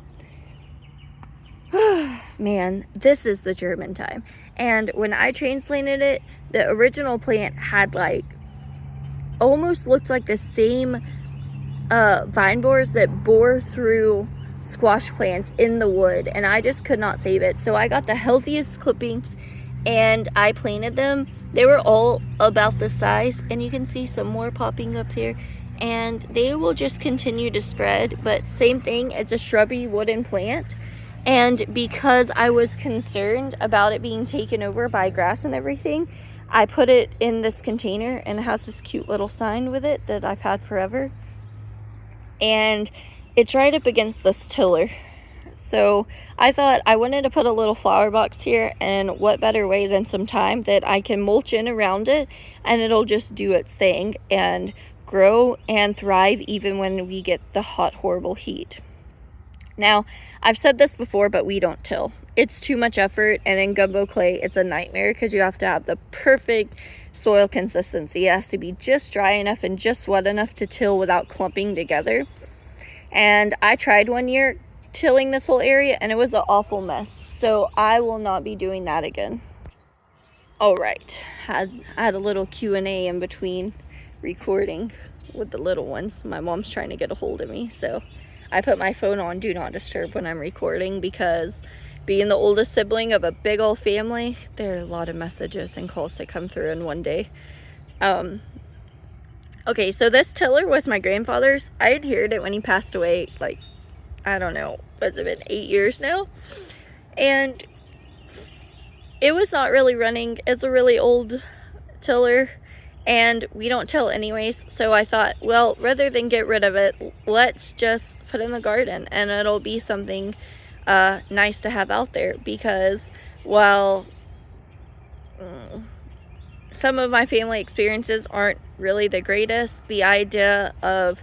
man, this is the German thyme. And when I transplanted it, the original plant had like almost looked like the same vine borers that bore through squash plants in the wood, and I just could not save it. So I got the healthiest clippings and I planted them. They were all about this size, and you can see some more popping up here, and they will just continue to spread. But same thing, it's a shrubby wooden plant, and because I was concerned about it being taken over by grass and everything, I put it in this container, and it has this cute little sign with it that I've had forever, and it's right up against this tiller. So I thought I wanted to put a little flower box here, and what better way than some thyme that I can mulch in around it, and it'll just do its thing and grow and thrive even when we get the hot, horrible heat. Now, I've said this before, but we don't till. It's too much effort, and in gumbo clay, it's a nightmare because you have to have the perfect soil consistency. It has to be just dry enough and just wet enough to till without clumping together. And I tried one year tilling this whole area, and it was an awful mess. So I will not be doing that again. All right, I had a little Q&A in between recording with the little ones. My mom's trying to get a hold of me, so I put my phone on do not disturb when I'm recording, because being the oldest sibling of a big old family, there are a lot of messages and calls that come through in one day. Okay, so this tiller was my grandfather's. I inherited it when he passed away, like, I don't know, what's it been, 8 years now? And it was not really running. It's a really old tiller, and we don't till anyways. So I thought, well, rather than get rid of it, let's just put it in the garden, and it'll be something nice to have out there. Because while some of my family experiences aren't really the greatest, the idea of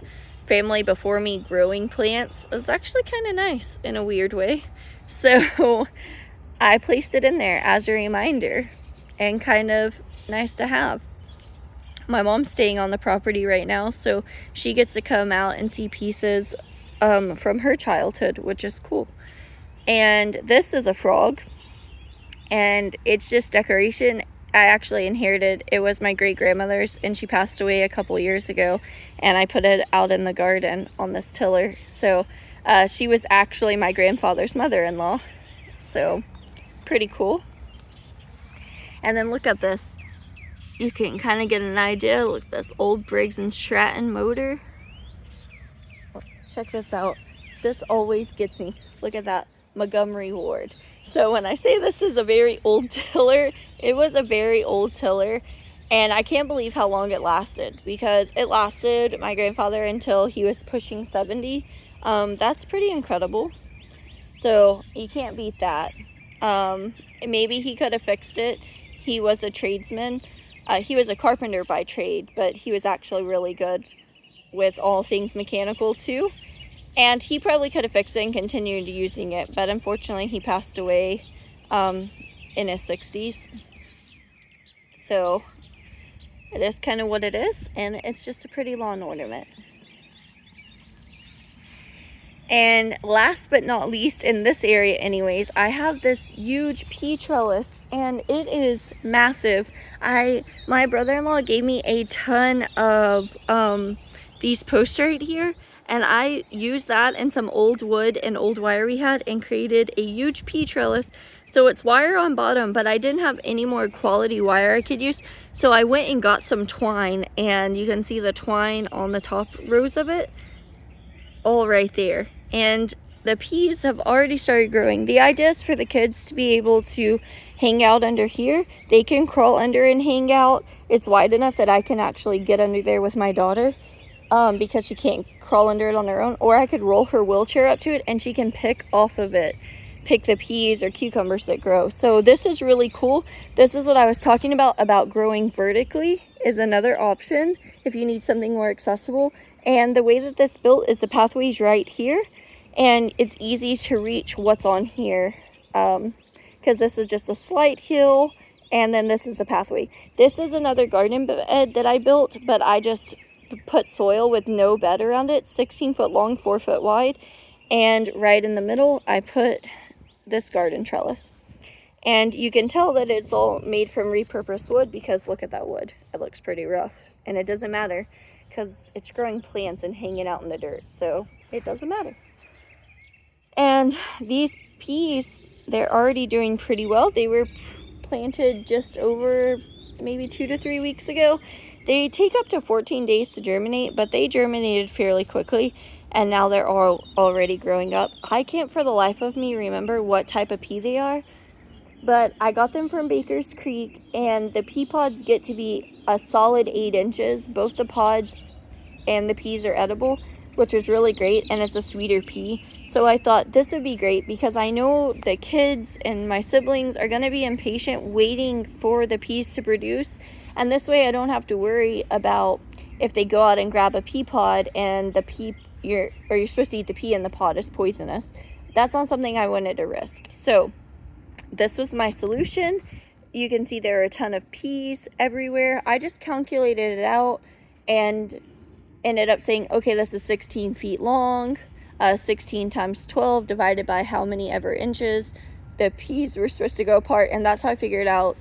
family before me growing plants is actually kind of nice in a weird way. So I placed it in there as a reminder, and kind of nice to have. My mom's staying on the property right now, so she gets to come out and see pieces from her childhood, which is cool. And this is a frog, and it's just decoration. I actually inherited, it was my great-grandmother's, and she passed away a couple years ago, and I put it out in the garden on this tiller. So she was actually my grandfather's mother-in-law, so pretty cool. And then look at this. You can kind of get an idea. Look at this old Briggs & Stratton motor. Check this out. This always gets me. Look at that, Montgomery Ward. So when I say this is a very old tiller, it was a very old tiller, and I can't believe how long it lasted, because it lasted my grandfather until he was pushing 70. That's pretty incredible. So you can't beat that. Maybe he could have fixed it. He was a tradesman. He was a carpenter by trade, but he was actually really good with all things mechanical too. And he probably could have fixed it and continued using it, but unfortunately he passed away in his 60s. So it is kind of what it is, and it's just a pretty lawn ornament. And last but not least, in this area anyways, I have this huge pea trellis, and it is massive. My brother-in-law gave me a ton of these posts right here, and I used that and some old wood and old wire we had and created a huge pea trellis. So it's wire on bottom, but I didn't have any more quality wire I could use, so I went and got some twine, and you can see the twine on the top rows of it all right there. And the peas have already started growing. The idea is for the kids to be able to hang out under here. They can crawl under and hang out. It's wide enough that I can actually get under there with my daughter. because she can't crawl under it on her own, or I could roll her wheelchair up to it and she can pick off of it, pick the peas or cucumbers that grow. So this is really cool. This is what I was talking about growing vertically is another option if you need something more accessible. And the way that this built is the pathway's right here, and it's easy to reach what's on here, because this is just a slight hill, and then this is a pathway. This is another garden bed that I built, but I just put soil with no bed around it, 16 foot long, 4 foot wide, and right in the middle I put this garden trellis. And you can tell that it's all made from repurposed wood because look at that wood. It looks pretty rough, and it doesn't matter because it's growing plants and hanging out in the dirt, so it doesn't matter. And these peas, they're already doing pretty well. They were planted just over maybe 2 to 3 weeks ago. They take up to 14 days to germinate, but they germinated fairly quickly, and now they're all already growing up. I can't for the life of me remember what type of pea they are, but I got them from Baker's Creek, and the pea pods get to be a solid 8 inches. Both the pods and the peas are edible, which is really great, and it's a sweeter pea. So I thought this would be great because I know the kids and my siblings are going to be impatient waiting for the peas to produce, and this way I don't have to worry about if they go out and grab a pea pod and the pea you're supposed to eat the pea and the pod is poisonous. That's not something I wanted to risk. So this was my solution. You can see there are a ton of peas everywhere. I just calculated it out and ended up saying, okay, this is 16 feet long, 16 times 12 divided by how many ever inches the peas were supposed to go apart, and that's how I figured out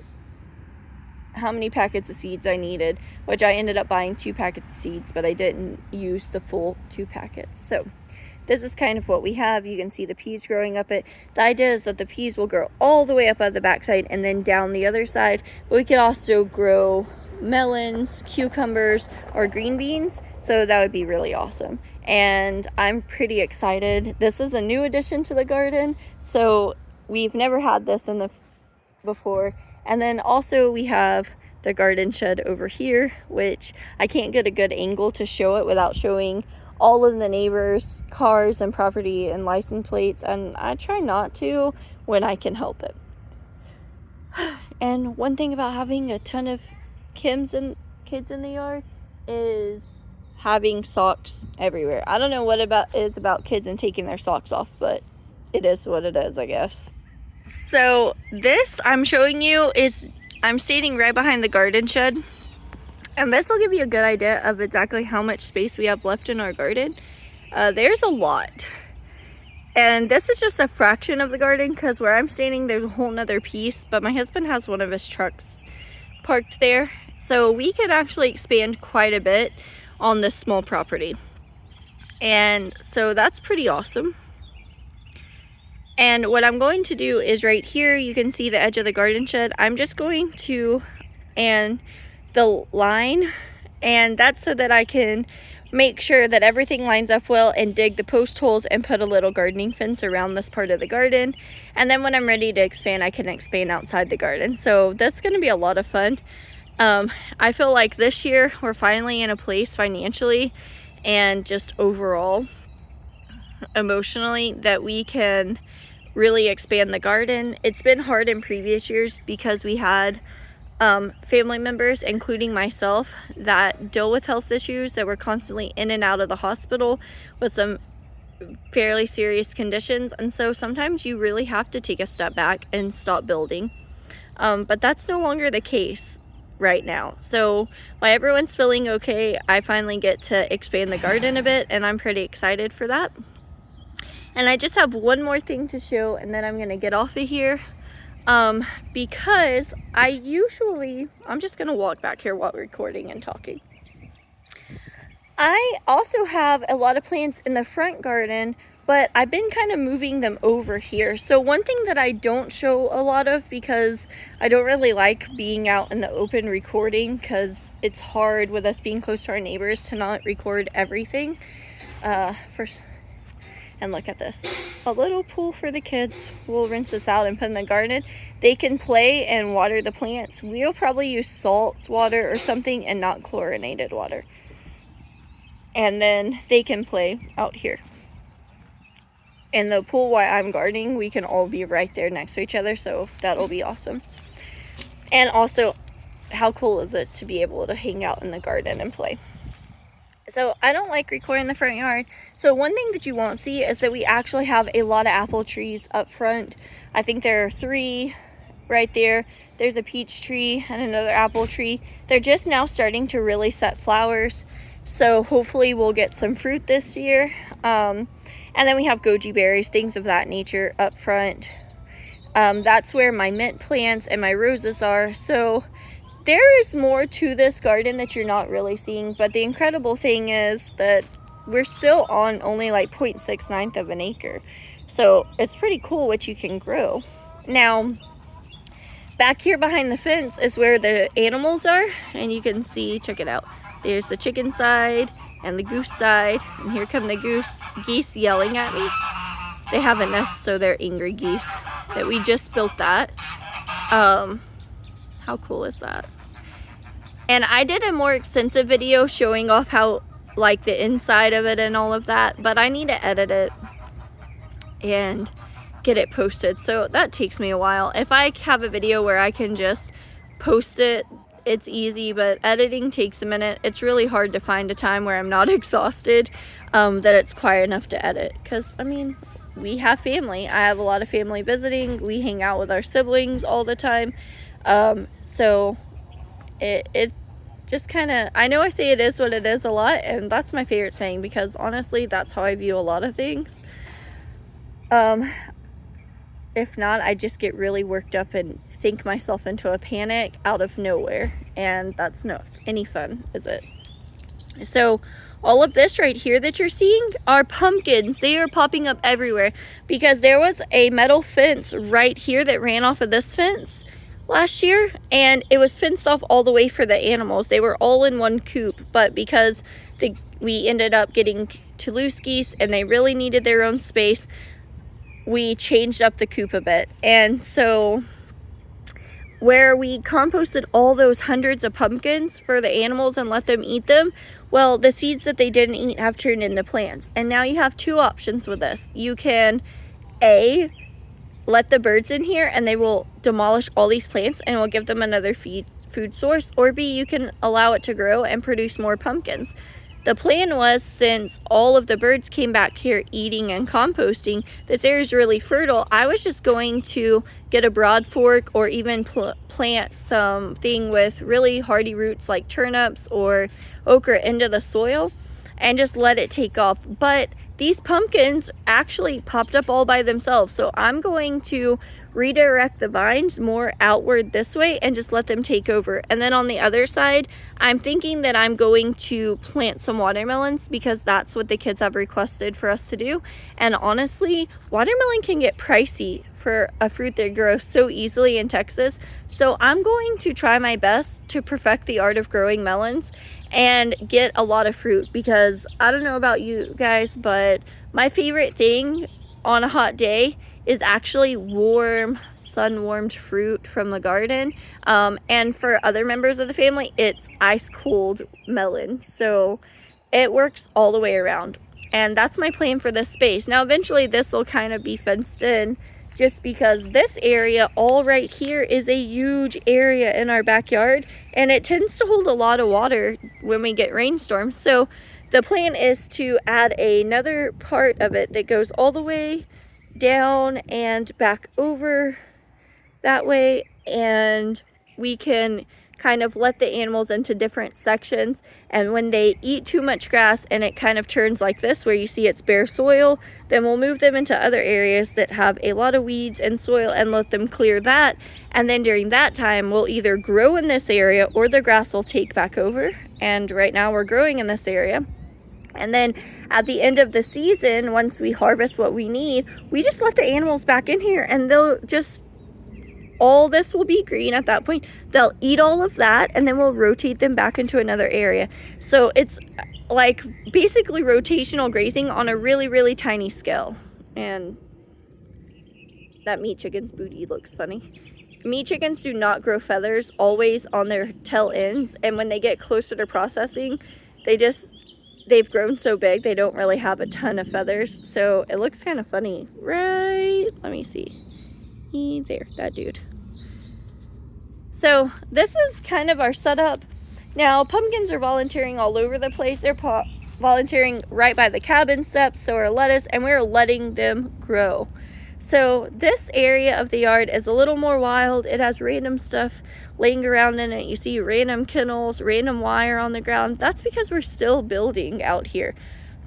how many packets of seeds I needed, which I ended up buying 2 packets of seeds, but I didn't use the full 2 packets. So this is kind of what we have. You can see the peas growing up it. The idea is that the peas will grow all the way up on the backside and then down the other side, but we could also grow melons, cucumbers, or green beans, so that would be really awesome. And I'm pretty excited. This is a new addition to the garden, so we've never had this in the before. And then also we have the garden shed over here, which I can't get a good angle to show it without showing all of the neighbors' cars and property and license plates, and I try not to when I can help it. And one thing about having a ton of kids in the yard is having socks everywhere. I don't know what is about kids and taking their socks off, but it is what it is, I guess. So this I'm showing you is, I'm standing right behind the garden shed, and this will give you a good idea of exactly how much space we have left in our garden. There's a lot, and this is just a fraction of the garden because where I'm standing there's a whole nother piece, but my husband has one of his trucks parked there, so we could actually expand quite a bit on this small property, and so that's pretty awesome. And what I'm going to do is right here, you can see the edge of the garden shed. I'm just going to, and the line, and that's so that I can make sure that everything lines up well and dig the post holes and put a little gardening fence around this part of the garden. And then when I'm ready to expand, I can expand outside the garden. So that's going to be a lot of fun. I feel like this year we're finally in a place financially and just overall emotionally that we can really expand the garden. It's been hard in previous years because we had family members, including myself, that deal with health issues, that were constantly in and out of the hospital with some fairly serious conditions, and so sometimes you really have to take a step back and stop building, but that's no longer the case right now. So while everyone's feeling okay, I finally get to expand the garden a bit, and I'm pretty excited for that. And I just have one more thing to show, and then I'm gonna get off of here, because I'm just gonna walk back here while recording and talking. I also have a lot of plants in the front garden, but I've been kind of moving them over here. So one thing that I don't show a lot of, because I don't really like being out in the open recording, because it's hard with us being close to our neighbors to not record everything. And look at this, a little pool for the kids. We'll rinse this out and put in the garden. They can play and water the plants. We'll probably use salt water or something and not chlorinated water. and then they can play out here. In the pool while I'm gardening, we can all be right there next to each other, so that'll be awesome. And also, how cool is it to be able to hang out in the garden and play? So I don't like recording in the front yard. So one thing that you won't see is that we actually have a lot of apple trees up front. I think there are 3 right there. There's a peach tree and another apple tree. They're just now starting to really set flowers. So hopefully we'll get some fruit this year. And then we have goji berries, things of that nature up front. That's where my mint plants and my roses are. So there is more to this garden that you're not really seeing. But the incredible thing is that we're still on only like 0.69 of an acre. So it's pretty cool what you can grow. Now, back here behind the fence is where the animals are. And you can see, check it out. There's the chicken side and the goose side, and here come the geese yelling at me. They have a nest, so they're angry geese. That we just built that. How cool is that? And I did a more extensive video showing off how, like, the inside of it and all of that, but I need to edit it and get it posted, so that takes me a while. If I have a video where I can just post it, it's easy, but editing takes a minute. It's really hard to find a time where I'm not exhausted, that it's quiet enough to edit. Because, I mean, we have family. I have a lot of family visiting. We hang out with our siblings all the time. So it just kind of, I know I say it is what it is a lot, and that's my favorite saying, because honestly, that's how I view a lot of things. If not, I just get really worked up and think myself into a panic out of nowhere, and that's not any fun, is it? So all of this right here that you're seeing are pumpkins. They are popping up everywhere because there was a metal fence right here that ran off of this fence last year, and it was fenced off all the way for the animals. They were all in one coop, but because we ended up getting Toulouse geese and they really needed their own space, we changed up the coop a bit. And so where we composted all those hundreds of pumpkins for the animals and let them eat them, well, the seeds that they didn't eat have turned into plants. And now you have 2 options with this. You can A, let the birds in here and they will demolish all these plants and will give them another food source, or B, you can allow it to grow and produce more pumpkins. The plan was, since all of the birds came back here eating and composting, this area is really fertile. I was just going to get a broad fork or even plant something with really hardy roots like turnips or okra into the soil and just let it take off. But these pumpkins actually popped up all by themselves. So I'm going to redirect the vines more outward this way and just let them take over. And then on the other side, I'm thinking that I'm going to plant some watermelons because that's what the kids have requested for us to do. And honestly, watermelon can get pricey for a fruit that grows so easily in Texas. So I'm going to try my best to perfect the art of growing melons and get a lot of fruit, because I don't know about you guys, but my favorite thing on a hot day is actually warm, sun-warmed fruit from the garden. And for other members of the family, it's ice-cold melon. So it works all the way around. And that's my plan for this space. Now, eventually this will kind of be fenced in, just because this area all right here is a huge area in our backyard, and it tends to hold a lot of water when we get rainstorms. So the plan is to add another part of it that goes all the way down and back over that way, and we can kind of let the animals into different sections, and when they eat too much grass and it kind of turns like this where you see it's bare soil, then we'll move them into other areas that have a lot of weeds and soil and let them clear that. And then during that time we'll either grow in this area or the grass will take back over, and right now we're growing in this area. And then at the end of the season, once we harvest what we need, we just let the animals back in here, and they'll just, all this will be green at that point. They'll eat all of that, and then we'll rotate them back into another area. So it's like basically rotational grazing on a really, really tiny scale. And that meat chicken's booty looks funny. Meat chickens do not grow feathers always on their tail ends, and when they get closer to processing, they just they've grown so big, they don't really have a ton of feathers. So it looks kind of funny, right? Let me see. There, that dude. So this is kind of our setup. Now, pumpkins are volunteering all over the place. They're volunteering right by the cabin steps, so are lettuce, and we're letting them grow. So this area of the yard is a little more wild. It has random stuff laying around in it. You see random kennels, random wire on the ground. That's because we're still building out here.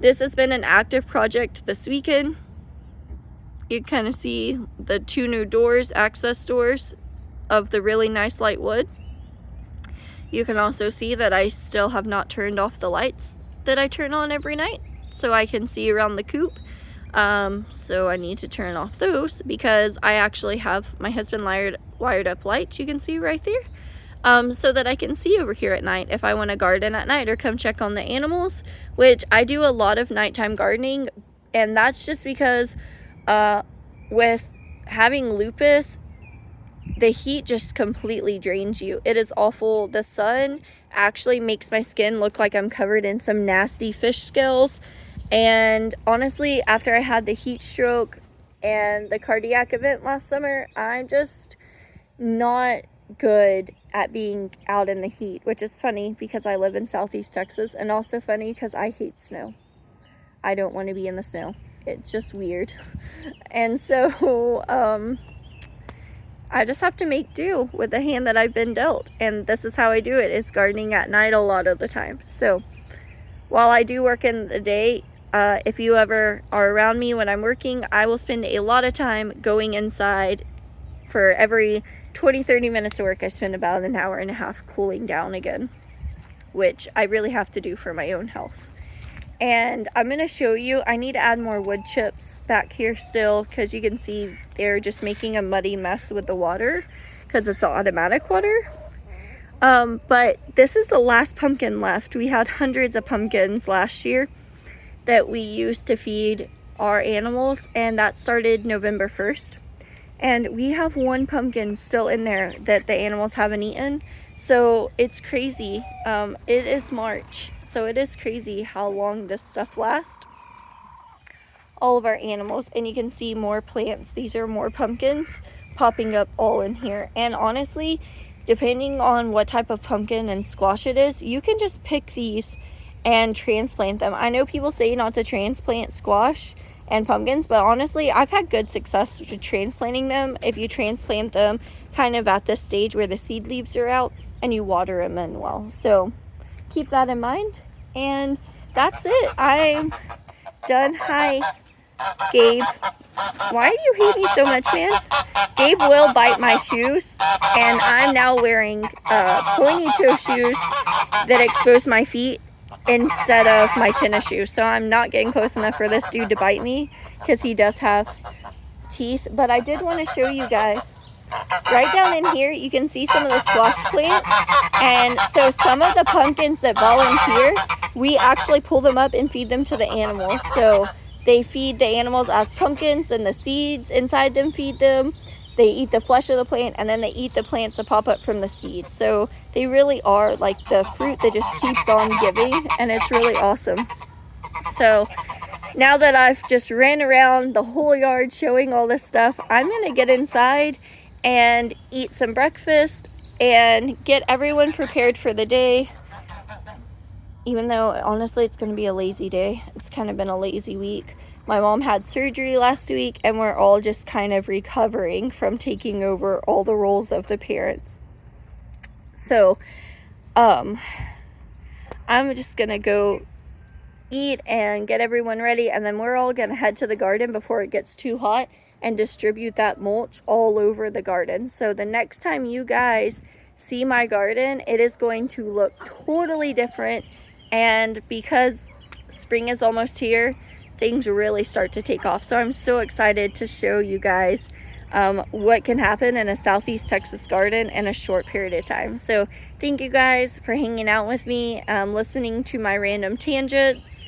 This has been an active project this weekend. You kind of see the 2 new doors, access doors of the really nice light wood. You can also see that I still have not turned off the lights that I turn on every night so I can see around the coop. So I need to turn off those because I actually have my husband wired up lights, you can see right there, so that I can see over here at night if I want to garden at night or come check on the animals, which I do a lot of nighttime gardening. And that's just because with having lupus, the heat just completely drains you. It is awful. The sun actually makes my skin look like I'm covered in some nasty fish scales. And honestly, after I had the heat stroke and the cardiac event last summer, I'm just not good at being out in the heat, which is funny because I live in Southeast Texas, and also funny because I hate snow. I don't want to be in the snow. It's just weird. And so I just have to make do with the hand that I've been dealt, and this is how I do it, is gardening at night a lot of the time. So while I do work in the day, if you ever are around me when I'm working, I will spend a lot of time going inside. For every 20-30 minutes of work, I spend about an hour and a half cooling down again, which I really have to do for my own health. And I'm going to show you, I need to add more wood chips back here still, because you can see they're just making a muddy mess with the water because it's automatic water. But this is the last pumpkin left. We had hundreds of pumpkins last year that we used to feed our animals, and that started November 1st. And we have 1 pumpkin still in there that the animals haven't eaten. So it's crazy. It is March. So it is crazy how long this stuff lasts. All of our animals, and you can see more plants. These are more pumpkins popping up all in here. And honestly, depending on what type of pumpkin and squash it is, you can just pick these and transplant them. I know people say not to transplant squash and pumpkins, but honestly, I've had good success with transplanting them. If you transplant them kind of at the stage where the seed leaves are out and you water them in well. So keep that in mind. And that's it. I'm done. Hi, Gabe. Why do you hate me so much, man? Gabe will bite my shoes, and I'm now wearing pointy toe shoes that expose my feet instead of my tennis shoes. So I'm not getting close enough for this dude to bite me because he does have teeth. But I did want to show you guys. Right down in here, you can see some of the squash plants. And so some of the pumpkins that volunteer, we actually pull them up and feed them to the animals. So they feed the animals as pumpkins, and the seeds inside them feed them. They eat the flesh of the plant, and then they eat the plants that pop up from the seeds. So they really are like the fruit that just keeps on giving, and it's really awesome. So now that I've just ran around the whole yard showing all this stuff, I'm going to get inside and eat some breakfast and get everyone prepared for the day. Even though honestly it's going to be a lazy day. It's kind of been a lazy week. My mom had surgery last week, and we're all just kind of recovering from taking over all the roles of the parents. So I'm just gonna go eat and get everyone ready, and then we're all gonna head to the garden before it gets too hot and distribute that mulch all over the garden. So the next time you guys see my garden, it is going to look totally different. And because spring is almost here, things really start to take off. So I'm so excited to show you guys what can happen in a Southeast Texas garden in a short period of time. So thank you guys for hanging out with me, listening to my random tangents,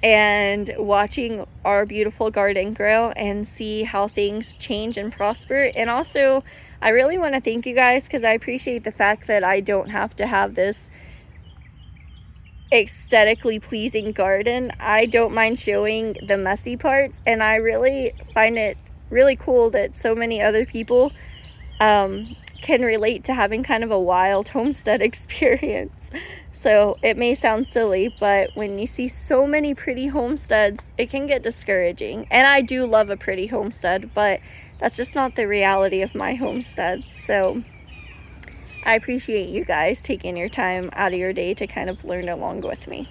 and watching our beautiful garden grow and see how things change and prosper. And also, I really want to thank you guys because I appreciate the fact that I don't have to have this aesthetically pleasing garden, I don't mind showing the messy parts, and I really find it really cool that so many other people can relate to having kind of a wild homestead experience. So it may sound silly, but when you see so many pretty homesteads, it can get discouraging. And I do love a pretty homestead, but that's just not the reality of my homestead. So I appreciate you guys taking your time out of your day to kind of learn along with me.